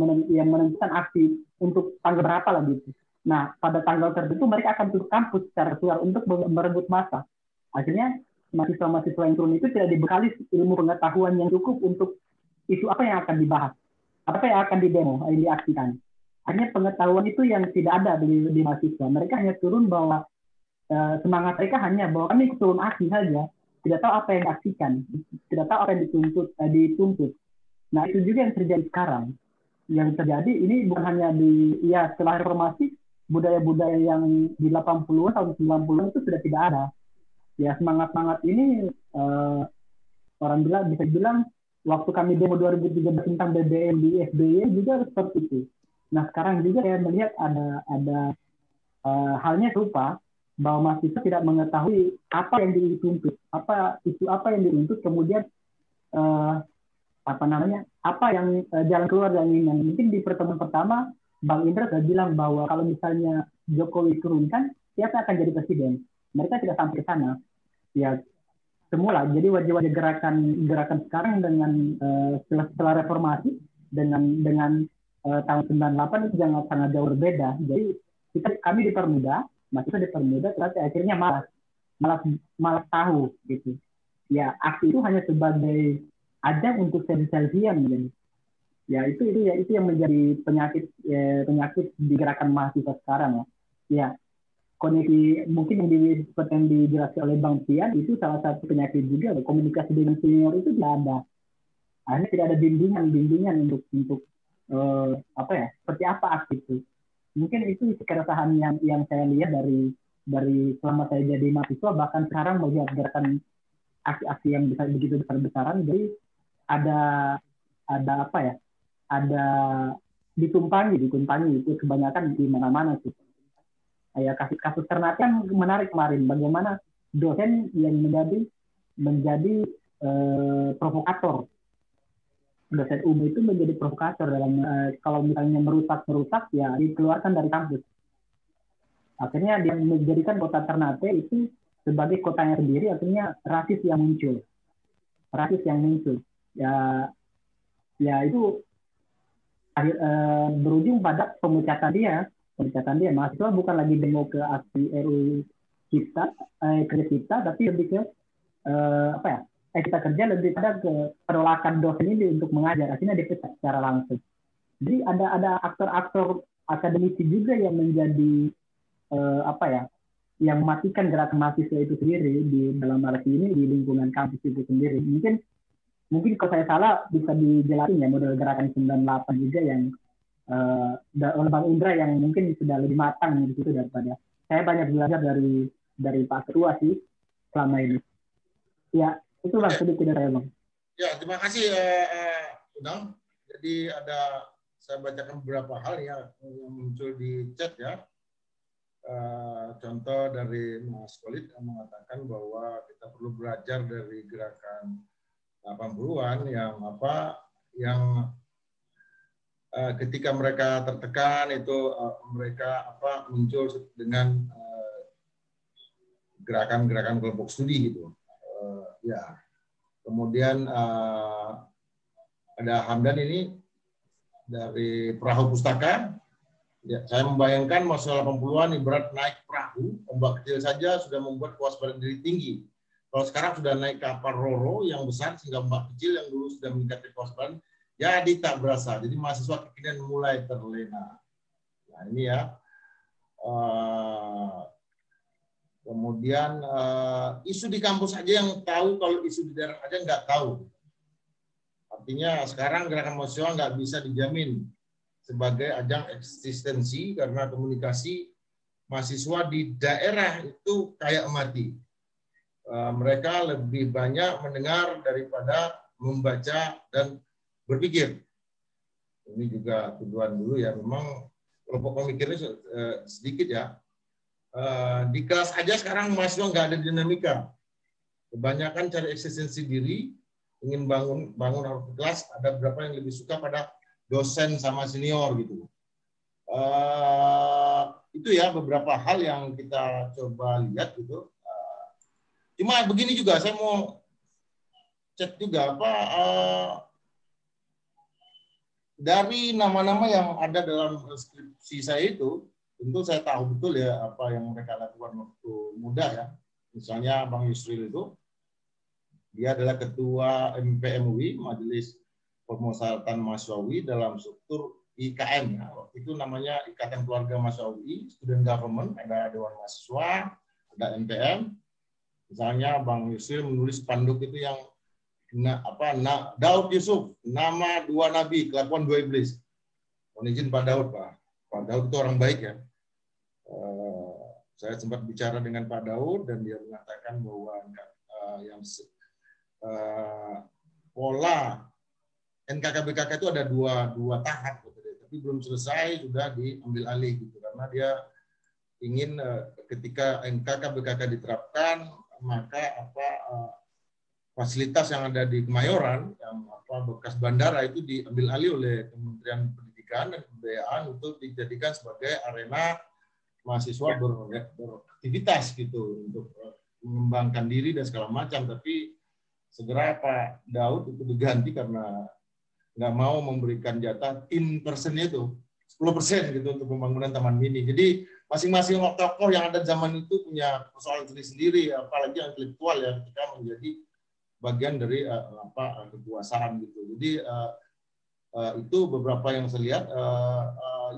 menentukan aksi untuk tanggal berapa lah gitu. Nah, pada tanggal tertentu mereka akan turun kampus secara suara untuk merebut massa. Akhirnya mahasiswa-mahasiswa yang turun itu tidak dibekali ilmu pengetahuan yang cukup untuk isu apa yang akan dibahas, apa yang akan didemo, yang diaksikan. Hanya pengetahuan itu yang tidak ada di mahasiswa. Mereka hanya turun bahwa semangat mereka hanya bahwa kami turun aksi saja, tidak tahu apa yang diaksikan, tidak tahu apa yang dituntut. Nah, itu juga yang terjadi sekarang. Yang terjadi ini bukan hanya setelah reformasi, budaya-budaya yang di 80-an tahun 90-an itu sudah tidak ada. Ya, semangat-semangat ini orang bisa bilang waktu kami demo 2013 tentang BBM di SBY juga seperti itu. Nah, sekarang juga saya melihat ada halnya serupa, bahwa mahasiswa tidak mengetahui apa yang dituntut, apa yang dituntut, kemudian apa yang jalan keluar yang ini. Mungkin di pertemuan pertama Bang Indra sudah bilang bahwa kalau misalnya Jokowi turunkan, siapa akan jadi presiden? Mereka tidak sampai ke sana. Ya, semula. Jadi wajah-wajah gerakan sekarang dengan setelah reformasi dengan tahun 98 itu sangat jauh berbeda. Jadi kami dipermudah, mahasiswa dipermudah, tetapi akhirnya malas tahu gitu. Ya, aksi itu hanya sebagai ajang untuk selfie-selfian gitu. Ya, itu yang menjadi penyakit di gerakan mahasiswa sekarang ya. Ya, koneksi mungkin seperti yang dijelaskan oleh Bang Tian itu salah satu penyakit juga. Komunikasi dengan senior itu tidak ada. Akhirnya tidak ada bimbingan untuk seperti apa aksi itu. Mungkin itu keresahan yang saya lihat dari selama saya jadi mahasiswa, bahkan sekarang melihat gerakan aksi-aksi yang begitu besar-besaran. Jadi ada ditumpangi itu kebanyakan di mana-mana sih. Ya, kasus Ternate yang menarik kemarin, bagaimana dosen yang menjadi provokator. Dosen UB itu menjadi provokator dalam kalau misalnya merusak ya dikeluarkan dari kampus. Akhirnya dia menjadikan kota Ternate itu sebagai kotanya sendiri, akhirnya rasis yang muncul. Ya itu berujung pada pemecatan dia. Mahasiswa bukan lagi demo ke aksi RUU kerja cipta, tapi lebih ke kita kerja lebih pada ke penolakan dosen ini untuk mengajar. Akhirnya dipecat secara langsung. Jadi ada aktor-aktor akademisi juga yang menjadi yang mematikan gerakan mahasiswa itu sendiri di dalam arti ini di lingkungan kampus itu sendiri. Mungkin kalau saya salah bisa dijelasin ya model gerakan 98 juga yang oleh Bang Indra yang mungkin sudah lebih matang di situ daripada saya. Banyak belajar dari Pak Ketua sih selama ini. Ya, itu Bang sedikit dari Bang. Ya, terima kasih Unang. Jadi saya bacakan beberapa hal ya yang muncul di chat ya. Contoh dari Mas Khalid yang mengatakan bahwa kita perlu belajar dari gerakan 80-an yang ketika mereka tertekan itu mereka muncul dengan gerakan-gerakan kelompok studi gitu. Ya. Kemudian ada Hamdan ini dari Perahu Pustaka. Ya, saya membayangkan masa 80-an ibarat naik perahu berlaku. Ombak kecil saja sudah membuat kewaspadaan diri tinggi. Kalau sekarang sudah naik kapal Roro yang besar sehingga ombak kecil yang dulu sudah meningkatkan kewaspadaan jadi tak berasa. Jadi mahasiswa kekinian mulai terlena. Nah ini ya. Kemudian isu di kampus aja yang tahu, kalau isu di daerah aja nggak tahu. Artinya sekarang gerakan mahasiswa nggak bisa dijamin sebagai ajang eksistensi karena komunikasi mahasiswa di daerah itu kayak mati. Mereka lebih banyak mendengar daripada membaca dan berpikir. Ini juga tujuan dulu ya, memang kelompok pemikirnya sedikit ya. Di kelas aja sekarang mahasiswa nggak ada dinamika. Kebanyakan cari eksistensi diri, ingin bangun harus kelas. Ada beberapa yang lebih suka pada dosen sama senior gitu. Itu ya beberapa hal yang kita coba lihat gitu. Cuma begini juga, saya mau cek juga apa dari nama-nama yang ada dalam skripsi saya itu, tentu saya tahu betul ya apa yang mereka lakukan waktu muda ya. Misalnya Bang Yusril itu, dia adalah ketua MPMUI, Majelis Pemusatan Mahasiswa UI dalam struktur IKM ya. Waktu itu namanya Ikatan Keluarga Mahasiswa UI, Student Government, ada Dewan Mahasiswa, ada MPM. Misalnya Bang Yusril menulis spanduk itu yang Daud Yusuf, nama dua nabi, kelakuan dua iblis. Mohon izin Pak Daud, Pak. Pak Daud itu orang baik ya. Saya sempat bicara dengan Pak Daud dan dia mengatakan bahwa pola NKK-BKK itu ada dua tahap, tapi belum selesai sudah diambil alih gitu karena dia ingin ketika NKK-BKK diterapkan maka fasilitas yang ada di Kemayoran yang bekas bandara itu diambil alih oleh Kementerian Pendidikan dan Kebudayaan untuk dijadikan sebagai arena mahasiswa beraktivitas gitu untuk mengembangkan diri dan segala macam. Tapi segera Pak Daud itu diganti karena nggak mau memberikan jatah in person itu 10% gitu untuk pembangunan taman mini. Jadi masing-masing tokoh yang ada zaman itu punya persoalan sendiri, apalagi yang intelektual ya, ketika menjadi bagian dari kekuasaan gitu. Jadi itu beberapa yang saya lihat.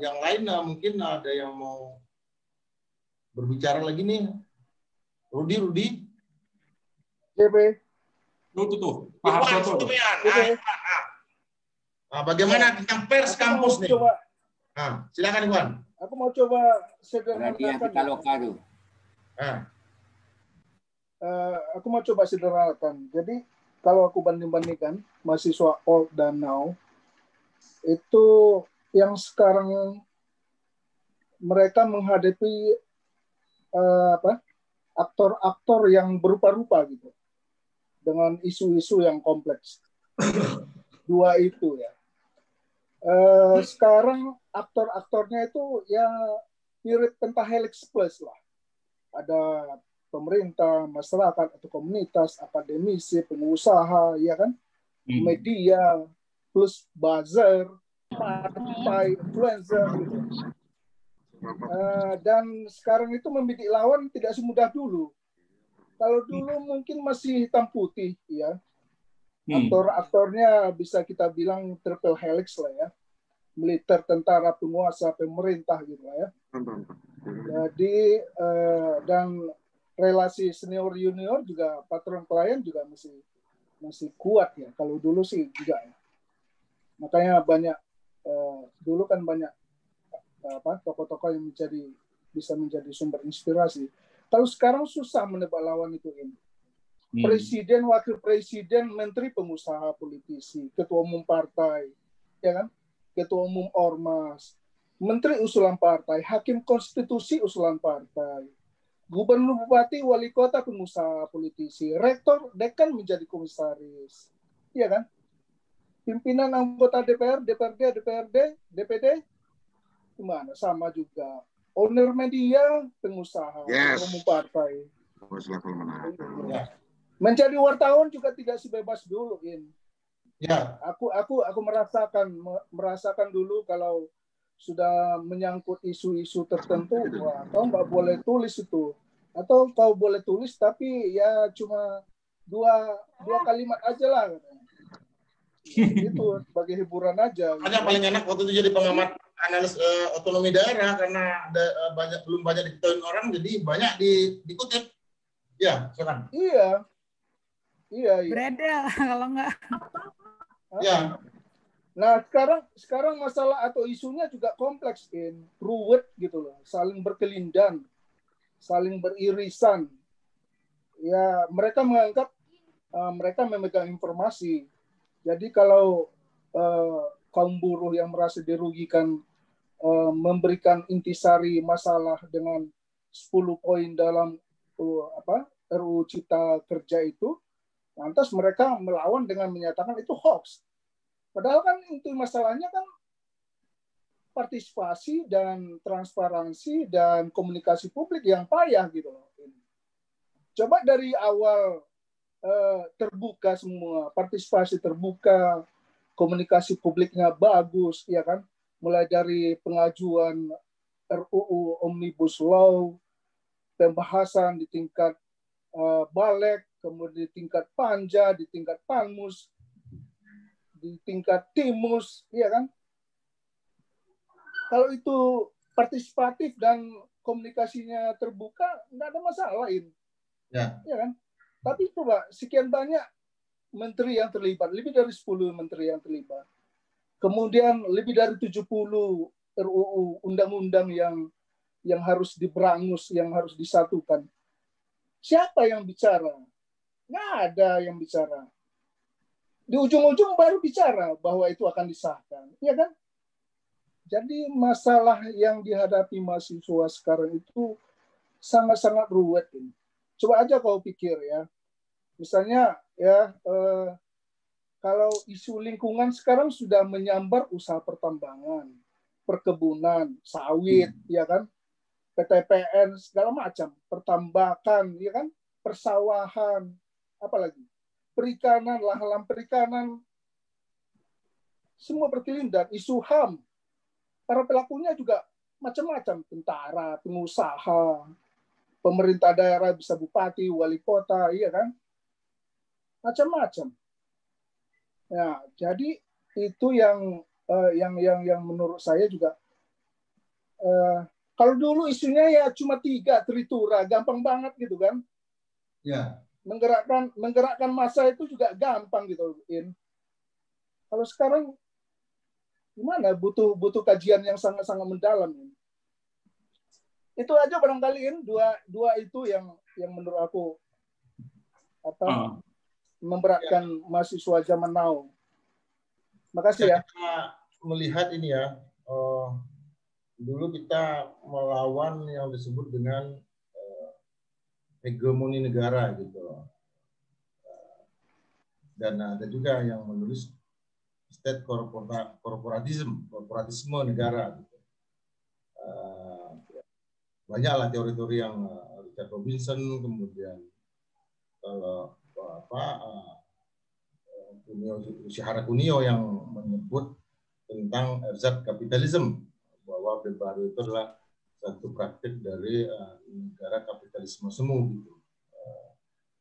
Yang lain mungkin ada yang mau berbicara lagi nih. Rudi. JP. Tuh. Pak Harsoto. Bagaimana tentang pers kampus nih? Silakan Iwan. Aku mau coba sederhanakan. Aku mau coba sederhanakan. Jadi kalau aku banding-bandingkan mahasiswa old dan now, itu yang sekarang mereka menghadapi aktor-aktor yang berupa-rupa gitu, dengan isu-isu yang kompleks. Dua itu ya. Sekarang aktor-aktornya itu ya mirip pentahelix plus lah. Ada pemerintah, masyarakat atau komunitas, akademisi, pengusaha, ya kan, media, plus buzzer, partai, influencer, gitu. Dan sekarang itu membidik lawan tidak semudah dulu. Kalau dulu mungkin masih hitam putih, ya. Aktor-aktornya bisa kita bilang triple helix lah ya. Militer, tentara, penguasa, pemerintah gitu lah ya. Jadi dan relasi senior junior juga patron klien juga masih kuat ya. Kalau dulu sih enggak ya. Makanya banyak dulu kan banyak tokoh-tokoh yang bisa menjadi sumber inspirasi. Kalau sekarang susah menebak lawan itu ini. Presiden, wakil presiden, menteri, pengusaha, politisi, ketua umum partai, ya kan, ketua umum ormas, menteri usulan partai, hakim konstitusi usulan partai, gubernur, bupati, wali kota, pengusaha, politisi, rektor, dekan menjadi komisaris, ya kan, pimpinan anggota DPR, DPRD, DPD, gimana, sama juga, owner media, pengusaha, ketua umum partai. Menjadi wartawan juga tidak sebebas dulu, In. Ya. Aku merasakan dulu kalau sudah menyangkut isu-isu tertentu, wah, kau nggak boleh tulis itu. Atau kau boleh tulis tapi ya cuma dua kalimat aja lah. Itu sebagai hiburan aja. Hanya paling enak waktu itu jadi pengamat analis otonomi daerah karena ada belum banyak diketahui orang, jadi banyak dikutip. Ya, sekarang. Iya. Beredel kalau nggak. Ya. Nah, sekarang masalah atau isunya juga kompleks, ruwet gitu loh, saling berkelindan, saling beririsan. Ya, mereka menganggap mereka memegang informasi. Jadi kalau kaum buruh yang merasa dirugikan memberikan intisari masalah dengan 10 poin dalam RUU Cipta Kerja itu, lantas mereka melawan dengan menyatakan itu hoax. Padahal kan itu masalahnya kan partisipasi dan transparansi dan komunikasi publik yang payah gitu loh. Coba dari awal terbuka semua, partisipasi terbuka, komunikasi publiknya bagus, ya kan? Mulai dari pengajuan RUU Omnibus Law, pembahasan di tingkat Balek, kemudian di tingkat Panja, di tingkat Panmus, di tingkat Timus, ya kan? Kalau itu partisipatif dan komunikasinya terbuka, nggak ada masalah ini. Ya kan? Tapi coba, sekian banyak menteri yang terlibat, lebih dari 10 menteri yang terlibat. Kemudian lebih dari 70 RUU undang-undang yang harus diberangus, yang harus disatukan. Siapa yang bicara? Nggak ada yang bicara. Di ujung-ujung baru bicara bahwa itu akan disahkan. Ya kan? Jadi masalah yang dihadapi mahasiswa sekarang itu sangat-sangat ruwet ini. Coba aja kau pikir ya. Misalnya ya kalau isu lingkungan sekarang sudah menyambar usaha pertambangan, perkebunan, sawit, ya kan? PTPN segala macam, pertambakan, ya kan? Persawahan, apalagi? Perikanan, lahan perikanan, semua berkelindan. Isu HAM, para pelakunya juga macam-macam, tentara, pengusaha, pemerintah daerah bisa bupati, wali kota, iya kan? Macam-macam. Ya, jadi itu yang menurut saya juga kalau dulu isunya ya cuma 3 tritura, gampang banget gitu kan? Ya. Menggerakkan massa itu juga gampang gitu, Kalau sekarang gimana? Butuh kajian yang sangat-sangat mendalam. Itu aja barangkali dua itu yang menurut aku memberatkan mahasiswa zaman now. Makasih ya. Kita melihat ini ya, dulu kita melawan yang disebut dengan hegemoni negara gitu. Dan ada juga yang menulis state korporatisme negara. Gitu. Banyaklah teori-teori yang Richard Robinson, kemudian kalau Yoshihara Kunio yang menyebut tentang erzat kapitalisme, bahwa Orde Baru itu adalah satu praktik dari negara kapitalisme semu gitu,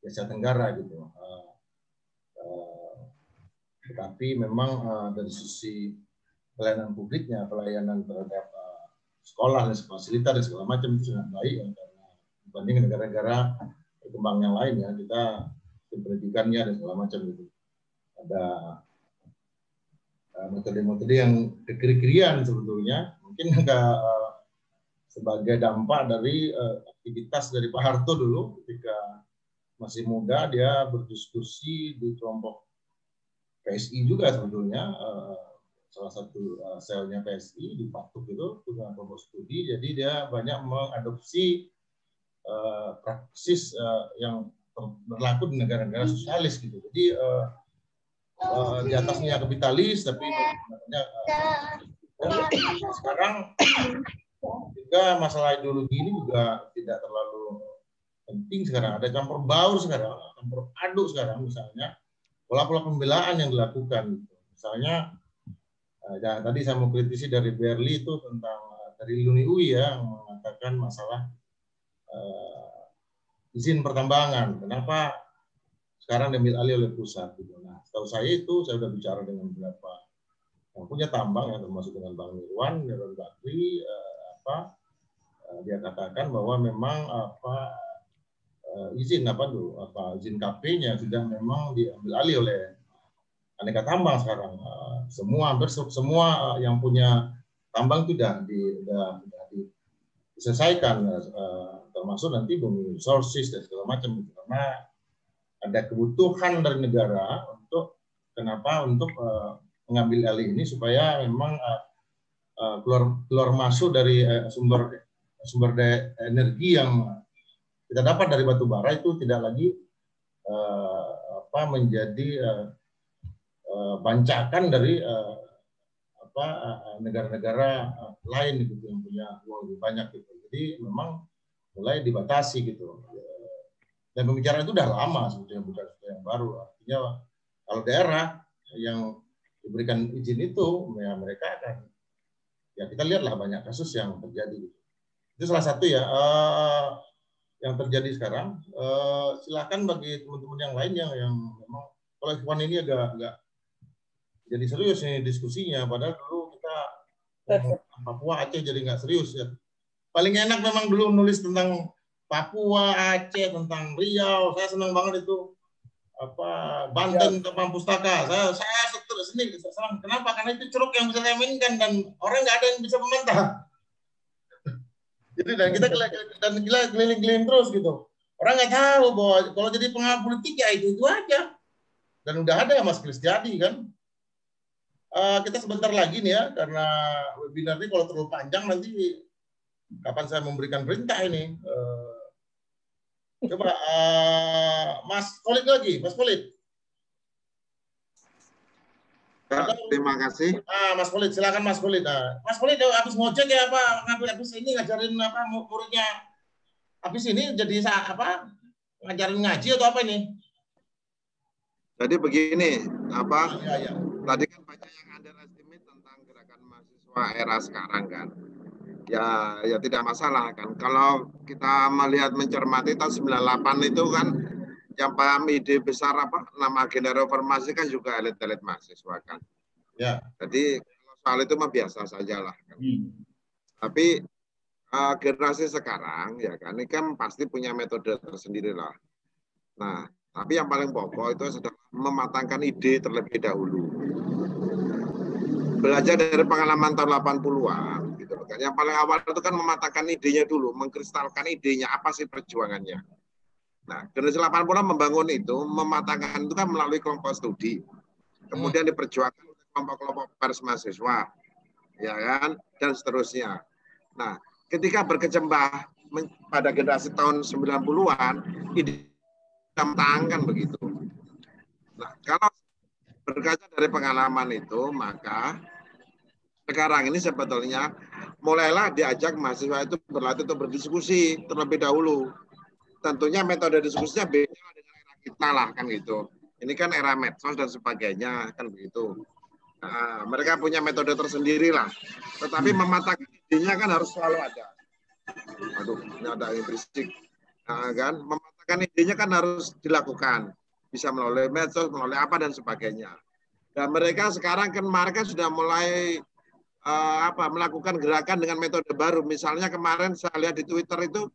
Asia Tenggara gitu. Tetapi memang dari sisi pelayanan publiknya, pelayanan terhadap sekolah dan fasilitas dan segala macam itu sangat baik ya, karena dibanding negara-negara berkembang yang lain ya, kita pendidikannya dan segala macam gitu. Ada metode-metode yang kekiri-kirian sebetulnya, mungkin agak sebagai dampak dari aktivitas dari Pak Harto dulu ketika masih muda, dia berdiskusi di kelompok PSI juga sebetulnya, salah satu selnya PSI di Patuk itu dengan kelompok studi, jadi dia banyak mengadopsi praksis yang berlaku di negara-negara sosialis gitu. Jadi di atasnya kapitalis, tapi sekarang juga masalah ideologi ini juga tidak terlalu penting sekarang. Ada campur baur sekarang, campur aduk sekarang, misalnya pola-pola pembelaan yang dilakukan. Misalnya Ya, tadi saya mau kritisi dari Berli itu tentang dari Luni UI ya, yang mengatakan masalah izin pertambangan. Kenapa sekarang diambil alih oleh pusat? Gitu. Nah, setahu saya itu saya sudah bicara dengan beberapa yang punya tambang, ya, termasuk dengan Bang Mirwan, Mirwan Bakri, dia katakan bahwa memang izin izin KP-nya sudah memang diambil alih oleh Aneka Tambang sekarang. Hampir semua yang punya tambang itu sudah diselesaikan, termasuk nanti bumi resources dan segala macam, karena ada kebutuhan dari negara untuk mengambil alih ini supaya memang keluar masuk dari sumber daya energi yang kita dapat dari batu bara itu tidak lagi menjadi bancakan dari negara-negara lain gitu yang punya uang lebih banyak gitu. Jadi memang mulai dibatasi gitu. Dan pembicaraan itu udah lama sebetulnya, bukan yang baru. Artinya kalau daerah yang diberikan izin itu, ya mereka akan, ya kita lihatlah banyak kasus yang terjadi. Itu salah satu ya yang terjadi sekarang. Silakan bagi teman-teman yang lain yang memang, kalau Ikhwan ini agak jadi serius nih diskusinya, padahal dulu kita Papua Aceh jadi nggak serius ya. Paling enak memang dulu nulis tentang Papua, Aceh, tentang Riau. Saya senang banget itu Banten tentang pustaka. Saya senang. Kenapa? Karena itu ceruk yang bisa saya mainkan dan orang nggak ada yang bisa membantah. Jadi dan kita keliling-keliling terus gitu. Orang nggak tahu bahwa kalau jadi pengawal politik ya itu aja. Dan udah ada Mas Kristiadi kan. Kita sebentar lagi nih ya, karena webinar ini kalau terlalu panjang nanti kapan saya memberikan perintah ini. Coba Mas Khalid lagi, Mas Khalid. Terima kasih. Mas Khalid, silakan Mas Khalid. Mas Khalid habis ngojek ya habis ini ngajarin muridnya. Habis ini jadi ngajarin ngaji atau apa ini? Jadi begini, Ya. Tadi kan banyak yang underestimate tentang gerakan mahasiswa era sekarang kan. Ya tidak masalah kan. Kalau kita melihat mencermati tahun 98 itu kan yang paham ide besar nama agenda reformasi kan juga elit-elit mahasiswa kan. Ya. Jadi soal itu mah biasa saja lah. Kan. Tapi generasi sekarang ya kan ini kan pasti punya metode tersendiri lah. Nah, tapi yang paling pokok itu sudah mematangkan ide terlebih dahulu. Belajar dari pengalaman tahun 80-an gitu kan. Yang paling awal itu kan mematangkan idenya dulu, mengkristalkan idenya apa sih perjuangannya. Nah, generasi 80-an membangun itu, mematangkan itu kan melalui kelompok studi. Kemudian diperjuangkan oleh kelompok-kelompok pers mahasiswa, ya kan, dan seterusnya. Nah, ketika berkecambah pada generasi tahun 90-an, ide mematangkan begitu. Nah, kalau berkaca dari pengalaman itu, maka sekarang ini sebetulnya mulailah diajak mahasiswa itu berlatih untuk berdiskusi terlebih dahulu. Tentunya metode diskusinya beda dengan era kita lah kan gitu. Ini kan era medsos dan sebagainya kan begitu. Nah, mereka punya metode tersendiri lah. Tetapi mematangkan idenya kan harus selalu ada. Aduh, ini ada yang berisik. Nah, kan mematangkan idenya kan harus dilakukan. Bisa melalui medsos, melalui apa dan sebagainya. Dan mereka sekarang kan mereka sudah mulai melakukan gerakan dengan metode baru. Misalnya kemarin saya lihat di Twitter itu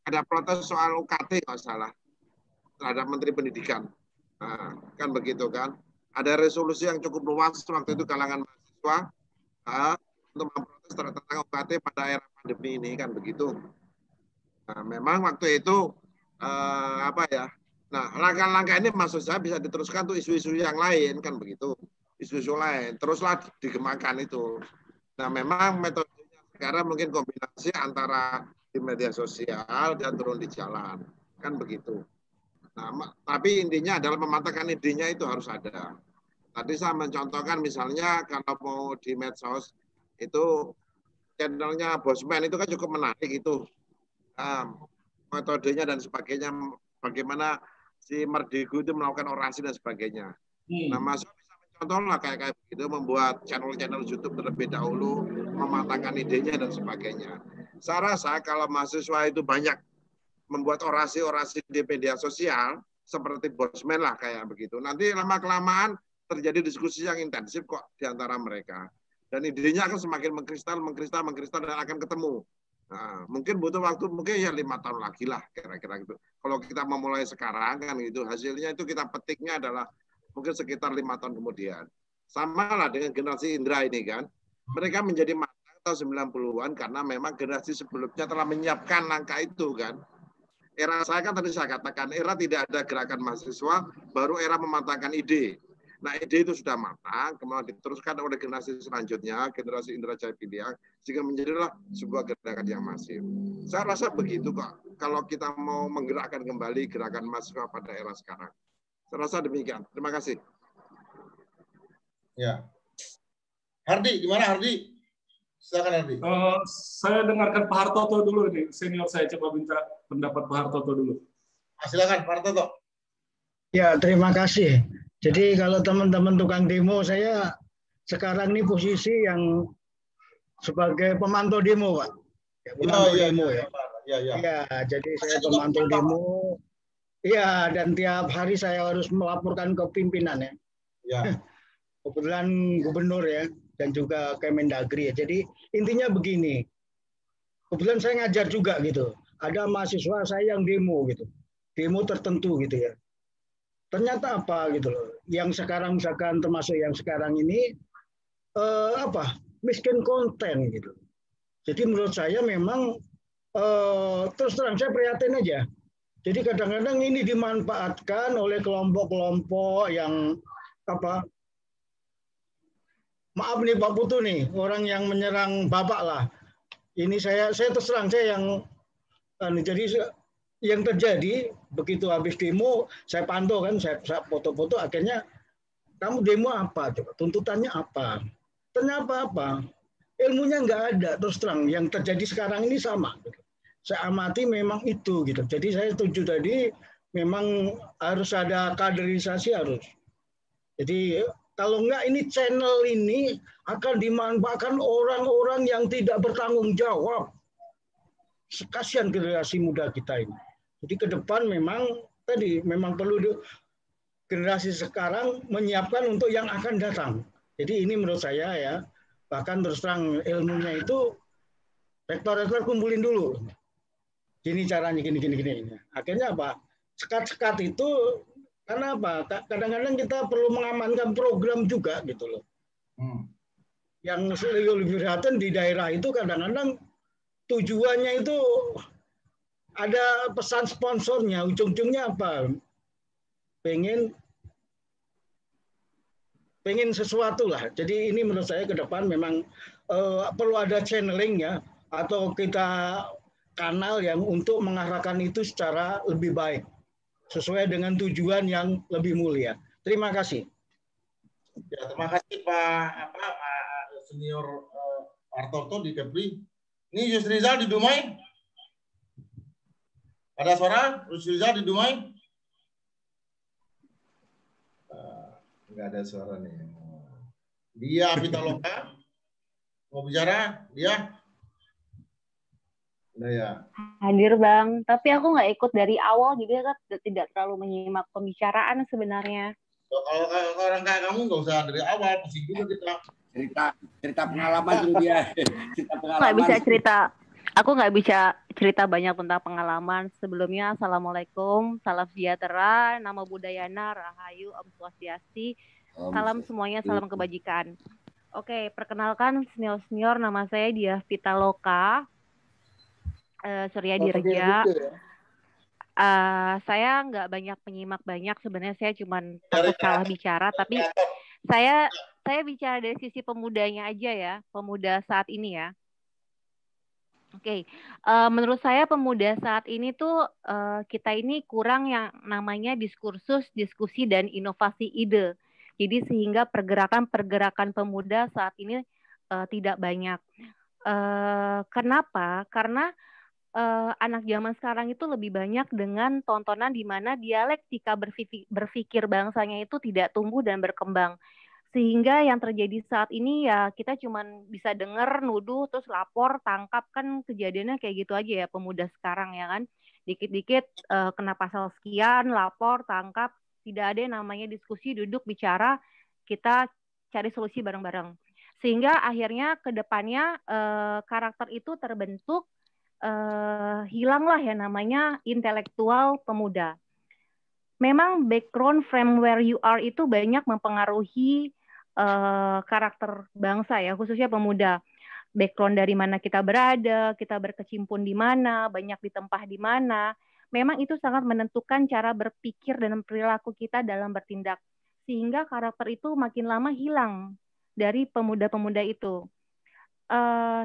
ada protes soal UKT nggak salah terhadap Menteri Pendidikan. Nah, kan begitu kan. Ada resolusi yang cukup luas waktu itu kalangan mahasiswa untuk memprotes tentang UKT pada era pandemi ini kan begitu. Nah, memang waktu itu Nah, langkah-langkah ini maksud saya bisa diteruskan untuk isu-isu yang lain kan begitu. Isu-isu lain teruslah dikembangkan itu. Nah, memang metodenya sekarang mungkin kombinasi antara di media sosial dan turun di jalan kan begitu. Nah, tapi intinya adalah mematangkan idenya itu harus ada. Tadi saya mencontohkan misalnya kalau mau di medsos itu channelnya Bosman itu kan cukup menarik itu metodenya dan sebagainya, bagaimana si Merdegu itu melakukan orasi dan sebagainya. Nah, mahasiswa bisa contohlah kayak begitu, membuat channel-channel YouTube terlebih dahulu, mematangkan idenya dan sebagainya. Saya rasa kalau mahasiswa itu banyak membuat orasi-orasi di media sosial, seperti Bosman lah kayak begitu. Nanti lama-kelamaan terjadi diskusi yang intensif kok di antara mereka. Dan idenya akan semakin mengkristal, dan akan ketemu. Nah, mungkin butuh waktu, mungkin ya 5 tahun lagi lah kira-kira gitu. Kalau kita memulai sekarang kan gitu, hasilnya itu kita petiknya adalah mungkin sekitar 5 tahun kemudian. Sama lah dengan generasi Indra ini kan. Mereka menjadi matang tahun 90-an karena memang generasi sebelumnya telah menyiapkan langkah itu kan. Era saya kan tadi saya katakan, era tidak ada gerakan mahasiswa, baru era mematangkan ide. Nah, ide itu sudah matang, kemudian diteruskan oleh generasi selanjutnya, generasi Indra Jaya Piliang, sehingga menjadilah sebuah gerakan yang masif. Saya rasa begitu kok, kalau kita mau menggerakkan kembali gerakan mahasiswa pada era sekarang. Saya rasa demikian. Terima kasih. Ya. Hardi, gimana Hardi? Silakan Hardi. Saya dengarkan Pak Hartoto dulu nih, senior saya coba minta pendapat Pak Hartoto dulu. Silakan Pak Hartoto. Ya, terima kasih. Jadi kalau teman-teman tukang demo, saya sekarang ini posisi yang sebagai pemantau demo, Pak. Ya, pemantau demo ya. Ya, jadi saya pemantau demo. Iya, dan tiap hari saya harus melaporkan ke pimpinan ya. Ya. Kebetulan gubernur ya, dan juga Kemendagri ya. Jadi intinya begini. Kebetulan saya ngajar juga gitu. Ada mahasiswa saya yang demo gitu. Demo tertentu gitu ya. Ternyata apa gitu loh, yang sekarang misalkan termasuk yang sekarang ini miskin konten gitu. Jadi menurut saya memang terus terang saya prihatin aja. Jadi kadang-kadang ini dimanfaatkan oleh kelompok-kelompok yang maaf nih Pak Putu nih, orang yang menyerang Bapak lah. Ini saya terus terang saya yang jadi yang terjadi begitu habis demo, saya pantau kan, saya foto-foto, akhirnya kamu demo apa coba, tuntutannya apa, ternyata apa, ilmunya nggak ada. Terus terang yang terjadi sekarang ini sama, saya amati memang itu gitu. Jadi saya setuju tadi memang harus ada kaderisasi harus. Jadi kalau enggak ini channel ini akan dimanfaatkan orang-orang yang tidak bertanggung jawab. Kasihan generasi muda kita ini. Jadi ke depan memang perlu generasi sekarang menyiapkan untuk yang akan datang. Jadi ini menurut saya ya, bahkan terus terang ilmunya itu rektor-rektor kumpulin dulu. Gini caranya, gini. Akhirnya apa? Sekat-sekat itu karena apa? Kadang-kadang kita perlu mengamankan program juga gitu loh. Yang lebih perhatian di daerah itu kadang-kadang tujuannya itu ada pesan sponsornya, ujung-ujungnya apa? Pengen sesuatu lah. Jadi ini menurut saya ke depan memang perlu ada channeling ya, atau kita kanal yang untuk mengarahkan itu secara lebih baik, sesuai dengan tujuan yang lebih mulia. Terima kasih. Ya, terima kasih Pak Senior Hartoto di Kepri. Ini Yusrizal di Dumai. Ada suara Yusrizal di Dumai? Enggak ada suara nih. Dia Pitaloka mau bicara? Dia? Udah ya. Hadir Bang, tapi aku nggak ikut dari awal, jadi aku tidak terlalu menyimak pembicaraan sebenarnya. Kalau orang kayak kamu nggak usah dari awal, pusing juga kita. Cerita pengalaman dulu dia. Aku nggak bisa cerita banyak tentang pengalaman. Sebelumnya, Assalamualaikum, salam sejahtera, nama budayana, rahayu, om swastiastu, salam semuanya, salam kebajikan. Oke, perkenalkan senior-senior, nama saya Dia Pitaloka, Surya Dirja. Saya nggak banyak penyimak banyak, sebenarnya saya cuma takut salah bicara, tapi saya bicara dari sisi pemudanya aja ya, pemuda saat ini ya. Oke, menurut saya pemuda saat ini tuh kita ini kurang yang namanya diskursus, diskusi, dan inovasi ide. Jadi sehingga pergerakan pemuda saat ini tidak banyak. Kenapa? Karena anak zaman sekarang itu lebih banyak dengan tontonan di mana dialektika berpikir bangsanya itu tidak tumbuh dan berkembang. Sehingga yang terjadi saat ini ya kita cuman bisa dengar, nuduh, terus lapor, tangkap, kan kejadiannya kayak gitu aja ya pemuda sekarang ya kan. Dikit-dikit kena pasal sekian, lapor, tangkap, tidak ada yang namanya diskusi, duduk, bicara, kita cari solusi bareng-bareng. Sehingga akhirnya ke depannya karakter itu terbentuk, hilanglah ya namanya intelektual pemuda. Memang background from where you are itu banyak mempengaruhi karakter bangsa ya, khususnya pemuda. Background dari mana kita berada, kita berkecimpung di mana, banyak ditempah di mana. Memang itu sangat menentukan cara berpikir dan perilaku kita dalam bertindak. Sehingga karakter itu makin lama hilang dari pemuda-pemuda itu.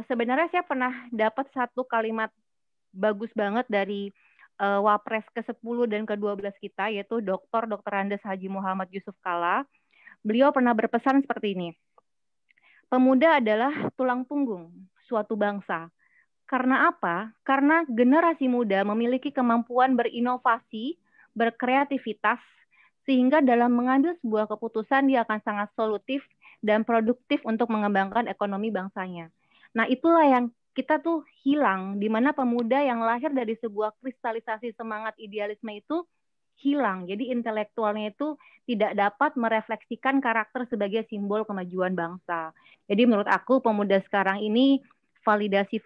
Sebenarnya saya pernah dapat satu kalimat bagus banget dari Wapres ke-10 dan ke-12 kita, yaitu Dr. Andes Haji Muhammad Yusuf Kalla. Beliau pernah berpesan seperti ini. Pemuda adalah tulang punggung suatu bangsa. Karena apa? Karena generasi muda memiliki kemampuan berinovasi, berkreativitas, sehingga dalam mengambil sebuah keputusan dia akan sangat solutif dan produktif untuk mengembangkan ekonomi bangsanya. Nah, itulah yang kita tuh hilang, di mana pemuda yang lahir dari sebuah kristalisasi semangat idealisme itu hilang. Jadi intelektualnya itu tidak dapat merefleksikan karakter sebagai simbol kemajuan bangsa. Jadi menurut aku pemuda sekarang ini validasi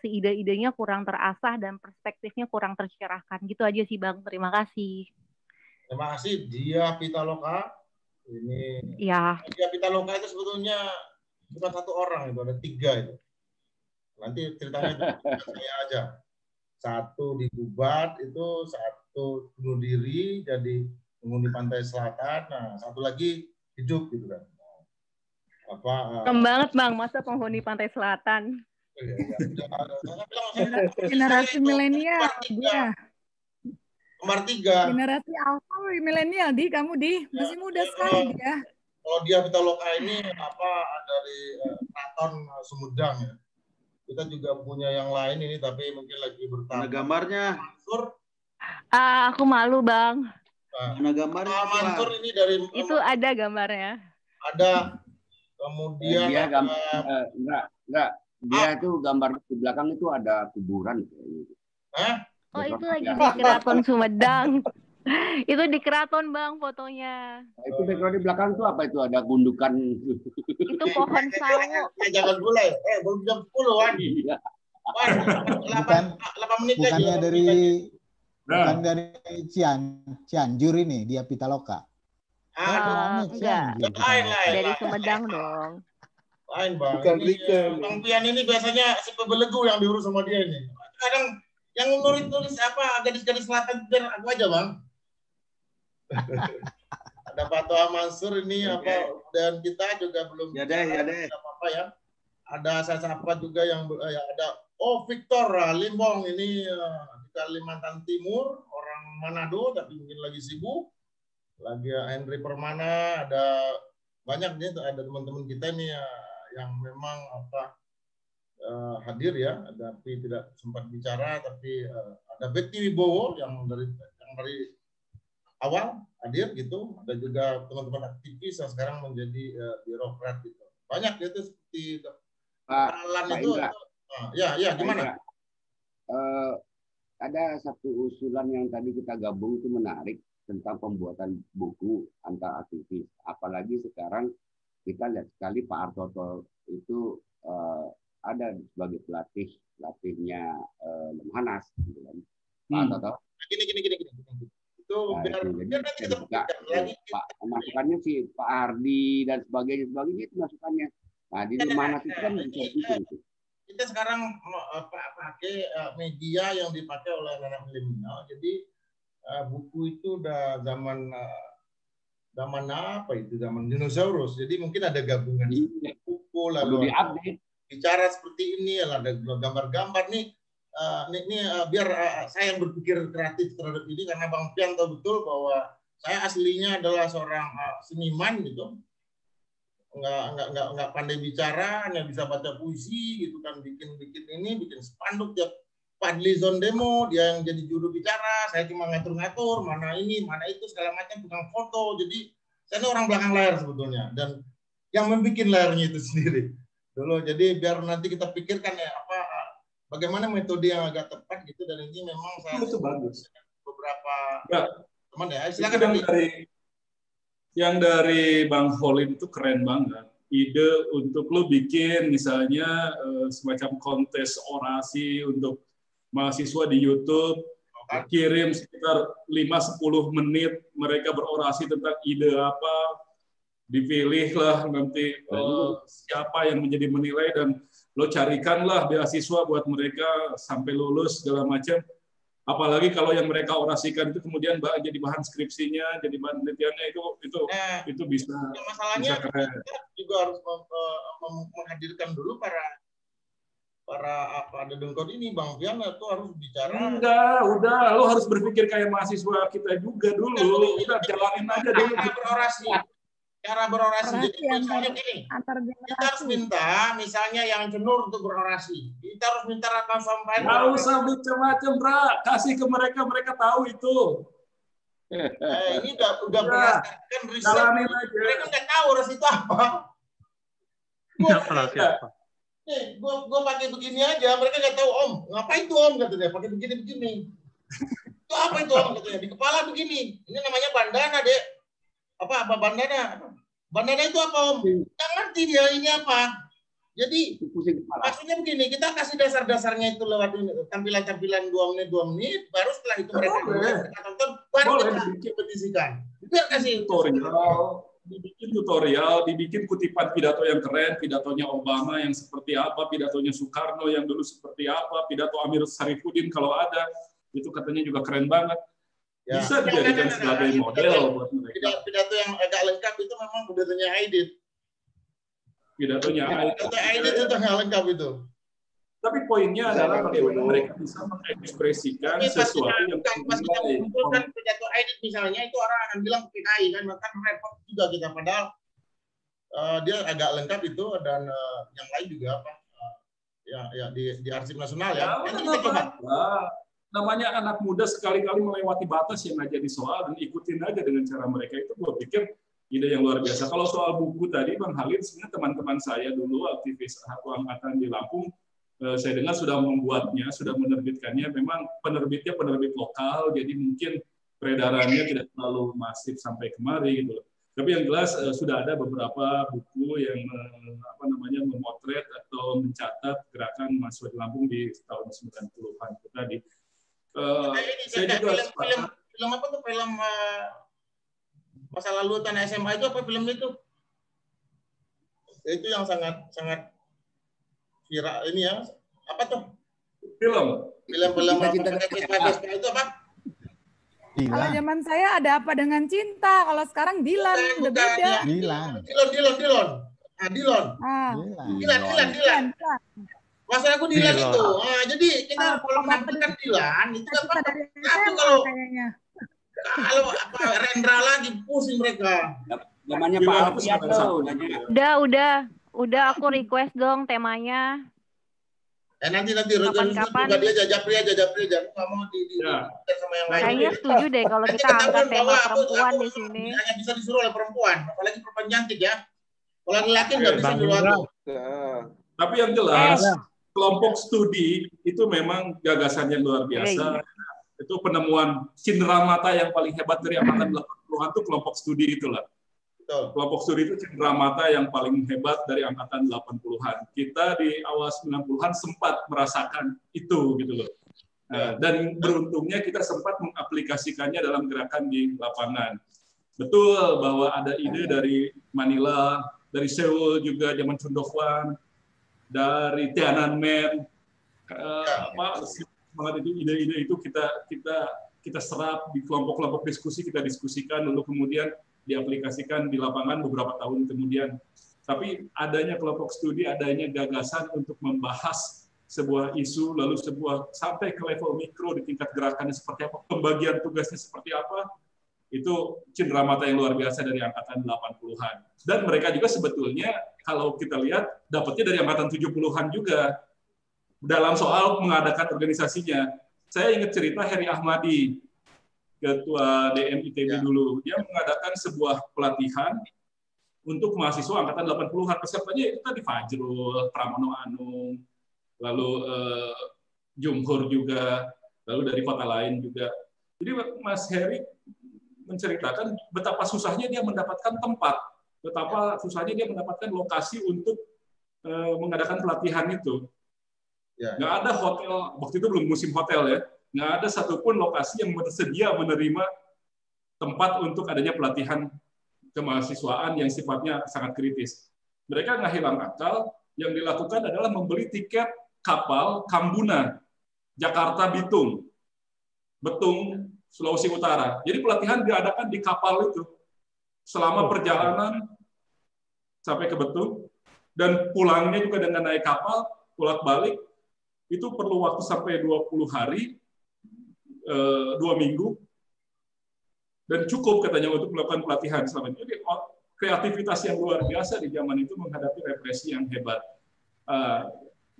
ide-idenya kurang terasah dan perspektifnya kurang tercerahkan. Gitu aja sih Bang. Terima kasih. Terima kasih Dia Pitaloka. Ini ya. Dia Pitaloka itu sebetulnya bukan satu orang, itu ada 3 itu. Nanti ceritanya itu saya aja. 1 digugat itu, 1 bunuh diri jadi penghuni pantai selatan, nah 1 lagi hidup gitu kan. Keren banget Bang, masa penghuni pantai selatan. Generasi milenial dia. Nomor 3. Generasi alpha milenial di kamu di masih muda sekali dia. Kalau Dia Pitaloka ini dari Keraton Sumedang ya. Kita juga punya yang lain ini, tapi mungkin lagi bertambah. Mana gambarnya? Mansur. Aku malu Bang. Mana gambarnya? Mansur ini dari. Itu ada gambarnya. Ada. Kemudian dia enggak. Dia itu gambar di belakang itu ada kuburan. Hah? Oh itu lagi di Keraton Sumedang. Itu di keraton Bang fotonya. Itu background di belakang itu apa itu? Ada gundukan. Itu pohon sawo. Jangan mulai. Belum jam 10-an. Iya. 8 menit bukannya lagi. Bukan dari Cianjur ini, Dia Pitaloka. Enggak. Dari Sumedang dong. Lain Bang. Bukan Bang Pian ini biasanya si pebelegu yang diurus sama dia ini. Kadang yang nulis gadis-gadis selatan biar aku aja Bang. Ada Pak Toha Mansur ini dan kita juga belum apa ya. Ada saya sapa juga yang ada Victor Limbong ini di Kalimantan Timur, orang Manado tapi mungkin lagi sibuk. Lagi Henry Permana, ada banyak nih, ada teman-teman kita nih yang memang hadir ya, tapi tidak sempat bicara. Tapi ada Betty Wibowo yang dari awal hadir gitu. Ada juga teman-teman aktivis yang sekarang menjadi birokrat gitu. Banyak itu seperti kenalan itu. Ya gimana? Ada satu usulan yang tadi kita gabung itu menarik tentang pembuatan buku antar aktivis. Apalagi sekarang kita lihat sekali Pak Artoto itu ada sebagai pelatihnya Lemhanas gitu kan. Pak Artoto. Gini. Itu biar nanti kita buka lagi. Masukannya si Pak Hardi dan sebagainya itu masukannya. Nah di Lemhanas itu kan bisa itu. Kita sekarang pakai media yang dipakai oleh anak milenial. Jadi buku itu udah zaman apa itu, zaman dinosaurus. Jadi mungkin ada gabungan buku lalu bicara seperti ini, ada gambar-gambar nih. Biar saya yang berpikir kreatif terhadap ini, karena Bang Pian tahu betul bahwa saya aslinya adalah seorang seniman gitu. Nggak pandai bicara, hanya bisa baca puisi gitu kan, bikin spanduk tiap Fadlizon demo, dia yang jadi juru bicara, saya cuma ngatur-ngatur mana ini, mana itu segala macam, tukang foto. Jadi saya ini orang belakang layar sebetulnya. Dan yang membuat layarnya itu sendiri dulu. Jadi biar nanti kita pikirkan ya bagaimana metode yang agak tepat gitu, dan ini memang saya itu bagus. Beberapa teman ya, silakan. Yang dari Bang Holin itu keren banget. Ide untuk lo bikin misalnya semacam kontes orasi untuk mahasiswa di YouTube, kirim sekitar 5-10 menit mereka berorasi tentang ide apa, dipilihlah nanti siapa yang menjadi menilai, dan lo carikanlah beasiswa buat mereka sampai lulus segala macam. Apalagi kalau yang mereka orasikan itu kemudian jadi bahan skripsinya, jadi bahan penelitiannya, itu bisa. Masalahnya bisa keren. Kita juga harus menghadirkan dulu para dedengkot ini, Bang Fian itu harus bicara. Enggak, udah lo harus berpikir kayak mahasiswa kita juga dulu. Udah jalanin aja dulu. Cara berorasi. Jadi misalnya gini, kita harus minta misalnya yang cenur untuk berorasi. Kita harus minta Ratna Sampaian. Nggak usah macam-macam, Bra. Kasih ke mereka, mereka tahu itu. Ini udah berdasarkan riset. Mereka nggak tahu orasi itu apa. Gue pakai begini aja, mereka nggak tahu. Om, ngapain tuh Om, katanya, pakai begini-begini. Itu apa itu Om, katanya, di kepala begini. Ini namanya bandana, Dek. Apa bandana? Bandana itu apa Om? Nggak ngerti dia ini apa. Jadi maksudnya begini, kita kasih dasar-dasarnya itu lewat tampilan-tampilan 2 menit, baru setelah itu mereka tonton, baru kita kompetisikan. Biar kasih tutorial, dibikin kutipan pidato yang keren, pidatonya Obama yang seperti apa, pidatonya Soekarno yang dulu seperti apa, pidato Amir Syarifuddin kalau ada, itu katanya juga keren banget. Bisa dijadikan sebagai model buat mereka. Pidato yang agak lengkap itu memang pidatonya Aidit. Pidatonya Aidit itu nggak lengkap itu. Tapi poinnya adalah bagaimana mereka bisa mengekspresikan sesuatu yang pas kita mengumpulkan pidato Aidit misalnya, itu orang akan bilang PKI kan repot juga kita, padahal dia agak lengkap itu, dan yang lain juga di Arsip Nasional ya. Nanti kita coba. Namanya anak muda sekali-kali melewati batas yang nggak jadi soal dan ikutin aja dengan cara mereka, itu gue pikir ide yang luar biasa. Kalau soal buku tadi Bang Halid, sebenarnya teman-teman saya dulu aktivis satu angkatan di Lampung, saya dengar sudah membuatnya, sudah menerbitkannya. Memang penerbitnya penerbit lokal, jadi mungkin peredarannya tidak terlalu masif sampai kemari gitu. Tapi yang jelas sudah ada beberapa buku yang memotret atau mencatat gerakan mahasiswa di Lampung di tahun 90-an itu tadi. Saya juga film apa tuh, film masa lalu tanah SMA itu apa film itu? Itu yang sangat viral ini ya. Apa tuh? Film itu apa? Kalau zaman saya ada apa dengan cinta, kalau sekarang Dilan udah beda. Dilon. Masalah aku Dilan itu. Jadi kita kalau menampilkan Dilan itu apa? Tapi kalau Rendra lagi pusing mereka. Namanya Pak Alfian tuh. Udah aku request dong temanya. Nanti kapan-kapan dia jajapria jangan mau sama yang lain. Kayaknya setuju deh kalau kita angkat tema perempuan di sini. Hanya bisa disuruh oleh perempuan, apalagi perempuan cantik ya. Kalau laki nggak bisa disuruh aku. Tapi yang jelas kelompok studi itu memang gagasan yang luar biasa. Itu penemuan cindera mata yang paling hebat dari angkatan 80-an itu kelompok studi itulah. Kelompok studi itu cindera mata yang paling hebat dari angkatan 80-an. Kita di awal 90-an sempat merasakan itu gitu loh. Dan beruntungnya kita sempat mengaplikasikannya dalam gerakan di lapangan. Betul bahwa ada ide dari Manila, dari Seoul juga zaman Chun Dok-wan, dari Tiananmen, semangat itu, ide-ide itu kita serap di kelompok-kelompok diskusi, kita diskusikan, lalu kemudian diaplikasikan di lapangan beberapa tahun kemudian. Tapi adanya kelompok studi, adanya gagasan untuk membahas sebuah isu, lalu sampai ke level mikro di tingkat gerakannya seperti apa, pembagian tugasnya seperti apa, itu cindera mata yang luar biasa dari angkatan 80-an. Dan mereka juga sebetulnya kalau kita lihat dapatnya dari angkatan 70-an juga dalam soal mengadakan organisasinya. Saya ingat cerita Heri Ahmadi, ketua DM ITB dulu. Dia mengadakan sebuah pelatihan untuk mahasiswa angkatan 80-an. Pesertanya itu tadi Fajrul, Pramono Anung, lalu Jumhur juga, lalu dari kota lain juga. Jadi Mas Heri menceritakan betapa susahnya dia mendapatkan tempat, betapa susahnya dia mendapatkan lokasi untuk mengadakan pelatihan itu. Nggak ada hotel, waktu itu belum musim hotel ya, nggak ada satupun lokasi yang bersedia menerima tempat untuk adanya pelatihan kemahasiswaan yang sifatnya sangat kritis. Mereka nggak hilang akal, yang dilakukan adalah membeli tiket kapal Kambuna, Jakarta Bitung, Betung, Sulawesi Utara. Jadi pelatihan diadakan di kapal itu selama perjalanan sampai ke Betung, dan pulangnya juga dengan naik kapal, bolak-balik, itu perlu waktu sampai 20 hari, 2 minggu, dan cukup katanya untuk melakukan pelatihan selama ini. Jadi kreativitas yang luar biasa di zaman itu menghadapi represi yang hebat.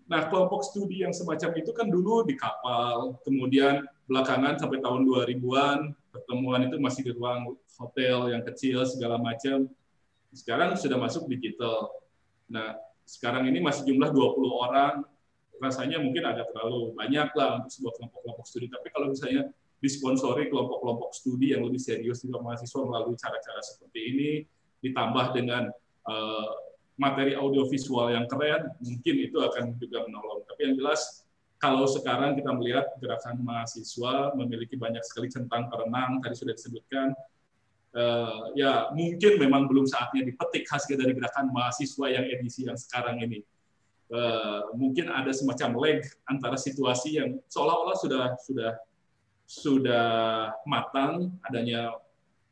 Nah, kelompok studi yang semacam itu kan dulu di kapal, kemudian belakangan sampai tahun 2000-an, pertemuan itu masih di ruang hotel yang kecil, segala macam. Sekarang sudah masuk digital. Nah, sekarang ini masih jumlah 20 orang, rasanya mungkin agak terlalu banyak lah untuk sebuah kelompok-kelompok studi. Tapi kalau misalnya disponsori kelompok-kelompok studi yang lebih serius juga mahasiswa melalui cara-cara seperti ini, ditambah dengan materi audiovisual yang keren, mungkin itu akan juga menolong. Tapi yang jelas, kalau sekarang kita melihat gerakan mahasiswa memiliki banyak sekali centang perenang, tadi sudah disebutkan, ya mungkin memang belum saatnya dipetik hasil dari gerakan mahasiswa yang edisi yang sekarang ini. Mungkin ada semacam lag antara situasi yang seolah-olah sudah matang, adanya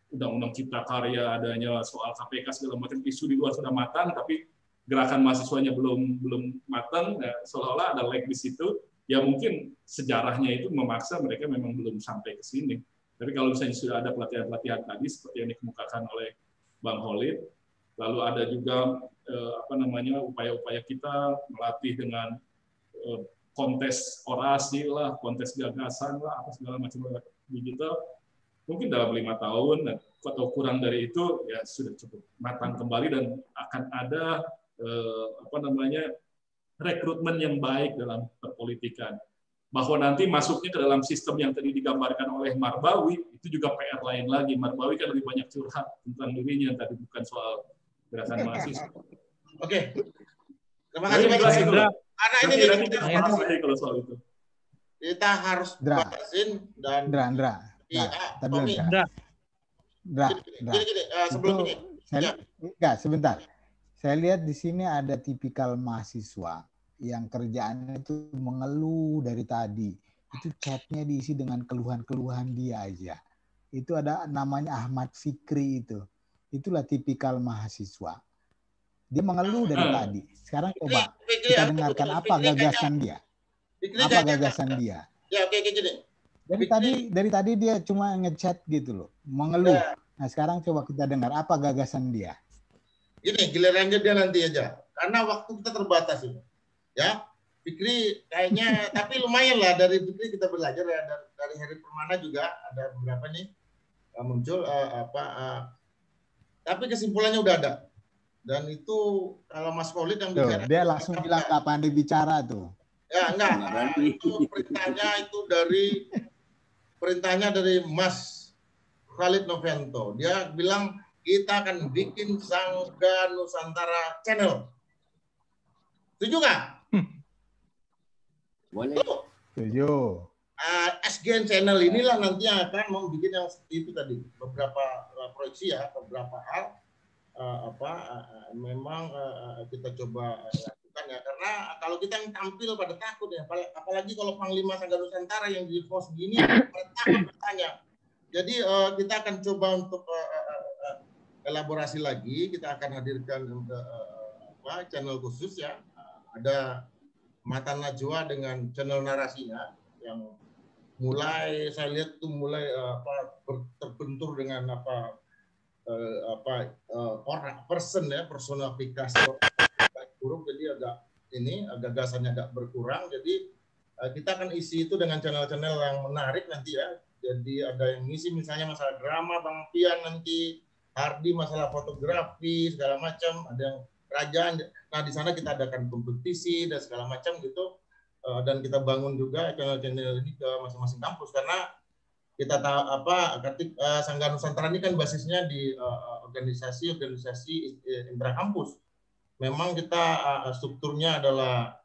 Undang-Undang Cipta Karya, adanya soal KPK segala macam isu di luar sudah matang, tapi gerakan mahasiswanya belum matang, seolah-olah ada lag di situ. Ya mungkin sejarahnya itu memaksa mereka memang belum sampai ke sini. Tapi kalau misalnya sudah ada pelatihan-pelatihan tadi seperti yang dikemukakan oleh Bang Khalid, lalu ada juga upaya-upaya kita melatih dengan kontes orasi lah, kontes gagasan lah, apa segala macam digital. Mungkin dalam 5 tahun atau kurang dari itu ya sudah cukup matang kembali dan akan ada rekrutmen yang baik dalam perpolitikan. Bahwa nanti masuknya ke dalam sistem yang tadi digambarkan oleh Marbawi itu juga PR lain lagi. Marbawi kan lebih banyak curhat tentang dirinya tadi, bukan soal gerakan mahasiswa. Oke. Terima kasih Pak Indra. Karena ini kalau soal itu. Kita harus batasin dan sebentar. Saya lihat di sini ada tipikal mahasiswa yang kerjaannya itu mengeluh dari tadi. Itu chatnya diisi dengan keluhan-keluhan dia aja. Itu ada namanya Ahmad Fikri itu. Itulah tipikal mahasiswa. Dia mengeluh dari tadi. Sekarang coba kita dengarkan apa gagasan dia. Apa gagasan dia? Ya, oke gini. Dari tadi dia cuma ngechat gitu loh, mengeluh. Nah sekarang coba kita dengar apa gagasan dia. Gini, gilirannya dia nanti aja, karena waktu kita terbatas ini. Ya, Fikri kayaknya, tapi lumayan lah dari Fikri kita belajar ya, dari Heri Permana juga ada beberapa nih muncul tapi kesimpulannya udah ada. Dan itu kalau Mas Khalid yang bicara, dia langsung bilang kapan dibicara tuh. Ya enggak, itu perintahnya dari Mas Khalid Novento. Dia bilang kita akan bikin Sangga Nusantara Channel. Setuju nggak? Boleh. Setuju. SGN Channel inilah nanti yang akan membuat yang seperti itu tadi. Beberapa proyeksi ya, beberapa hal memang kita coba lakukan ya. Karena kalau kita yang tampil pada takut ya, apalagi kalau Panglima Sangga Nusantara yang di pos gini pada takut bertanya. Jadi kita akan coba untuk elaborasi lagi. Kita akan hadirkan channel khusus ya. Ada Mata Najwa dengan channel narasinya yang mulai saya lihat tuh mulai terbentur dengan personifikasi huruf, jadi agak gagasannya agak berkurang. Jadi kita akan isi itu dengan channel-channel yang menarik nanti ya. Jadi ada yang ngisi misalnya masalah drama Bang Pian nanti, Hardi masalah fotografi segala macam, ada yang kerajaan. Nah di sana kita adakan kompetisi dan segala macam gitu, dan kita bangun juga channel-channel ini ke masing-masing kampus karena kita tahu Sangga Nusantara ini kan basisnya di organisasi intrakampus. Memang kita strukturnya adalah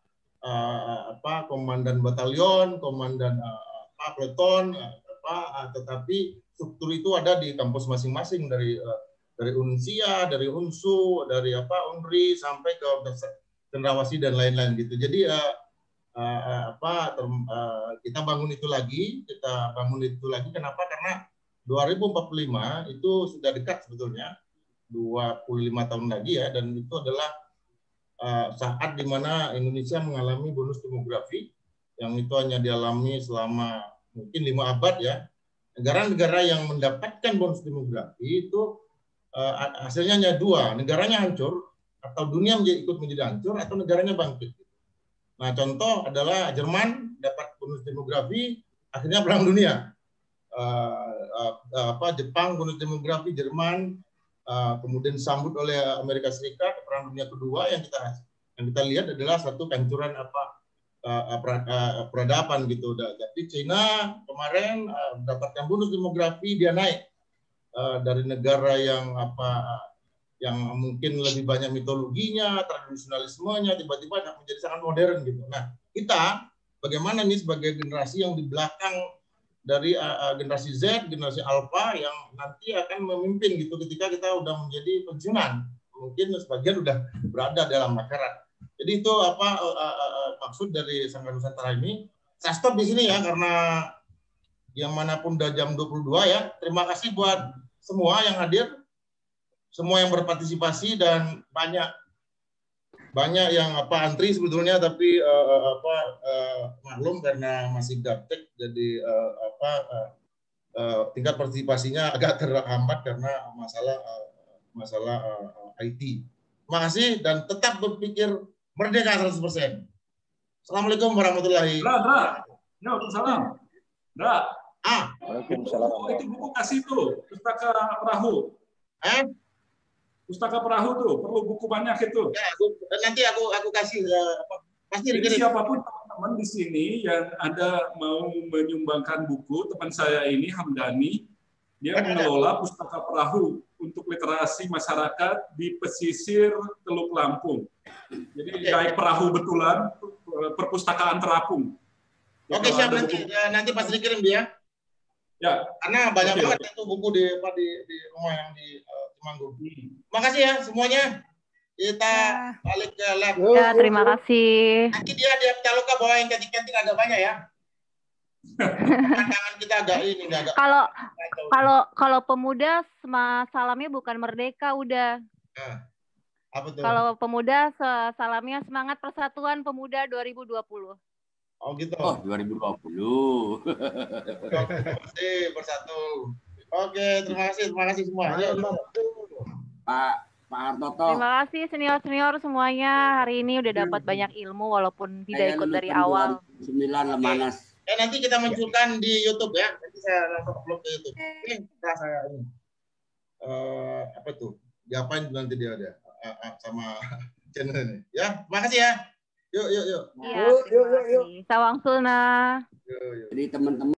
komandan batalion, komandan peleton, tetapi struktur itu ada di kampus masing-masing dari Unsia, dari Unsu, dari Unri sampai ke Cendrawasih dan lain-lain gitu. Jadi kita bangun itu lagi, kenapa? Karena 2045 itu sudah dekat sebetulnya, 25 tahun lagi ya, dan itu adalah saat di mana Indonesia mengalami bonus demografi yang itu hanya dialami selama mungkin 5 abad ya. Negara-negara yang mendapatkan bonus demografi itu hasilnya hanya 2, negaranya hancur atau dunia ikut menjadi hancur atau negaranya bangkit. Nah, contoh adalah Jerman dapat bonus demografi, akhirnya perang dunia. Jepang bonus demografi, Jerman, kemudian disambut oleh Amerika Serikat, perang dunia kedua yang kita lihat adalah satu kehancuran peradaban gitu. Jadi China kemarin mendapatkan bonus demografi, dia naik dari negara yang yang mungkin lebih banyak mitologinya, tradisionalismenya, tiba-tiba menjadi sangat modern gitu. Nah, kita bagaimana nih sebagai generasi yang di belakang dari generasi Z, generasi Alpha yang nanti akan memimpin gitu ketika kita udah menjadi pensiunan. Mungkin sebagian udah berada dalam masyarakat. Jadi itu maksud dari Sangga Nusantara ini. Saya stop di sini ya karena yang manapun udah jam 22 ya. Terima kasih buat semua yang hadir. Semua yang berpartisipasi dan banyak yang antri sebetulnya tapi maklum karena masih gaptek jadi tingkat partisipasinya agak terhambat karena masalah IT. Terima kasih dan tetap berpikir merdeka 100%. Assalamualaikum warahmatullahi wabarakatuh. Waalaikumsalam. Waalaikumsalam. Itu buku kasih tuh, Pustaka Perahu. Pustaka Perahu tuh, perlu buku banyak itu. Ya, nanti aku kasih pasti. Jadi siapapun teman-teman di sini yang ada mau menyumbangkan buku, teman saya ini Hamdani, dia mengelola Pustaka Perahu untuk literasi masyarakat di pesisir Teluk Lampung. Jadi kayak perahu betulan, perpustakaan terapung. Oke, siap nanti pasti dikirim dia. Ya. Karena banyak banget itu buku di rumah yang di Temanggung. Makasih ya semuanya. Kita balik ke lab. Ya, terima kasih. Nanti dia Taloka bawa yang cantik-cantik agak banyak ya. Tangan kita agak ini agak. Kalau pemuda salamnya bukan merdeka udah. Apa tuh? Kalau pemuda salamnya semangat persatuan pemuda 2020. Oh gitu. Oh 2020. Terima kasih bersatu. Oke, terima kasih semua. Pak Hartoto. Terima kasih senior semuanya. Hari ini udah dapat banyak ilmu walaupun tidak ikut dari awal. 9 Lemanas. Nanti kita munculkan di YouTube ya. Nanti saya langsung upload ke YouTube. Ini saya ini. Apa tuh? Diapain nanti dia ada sama channel ini. Ya, makasih ya. Yuk. Yuk. Sawang Sulna. Jadi teman-teman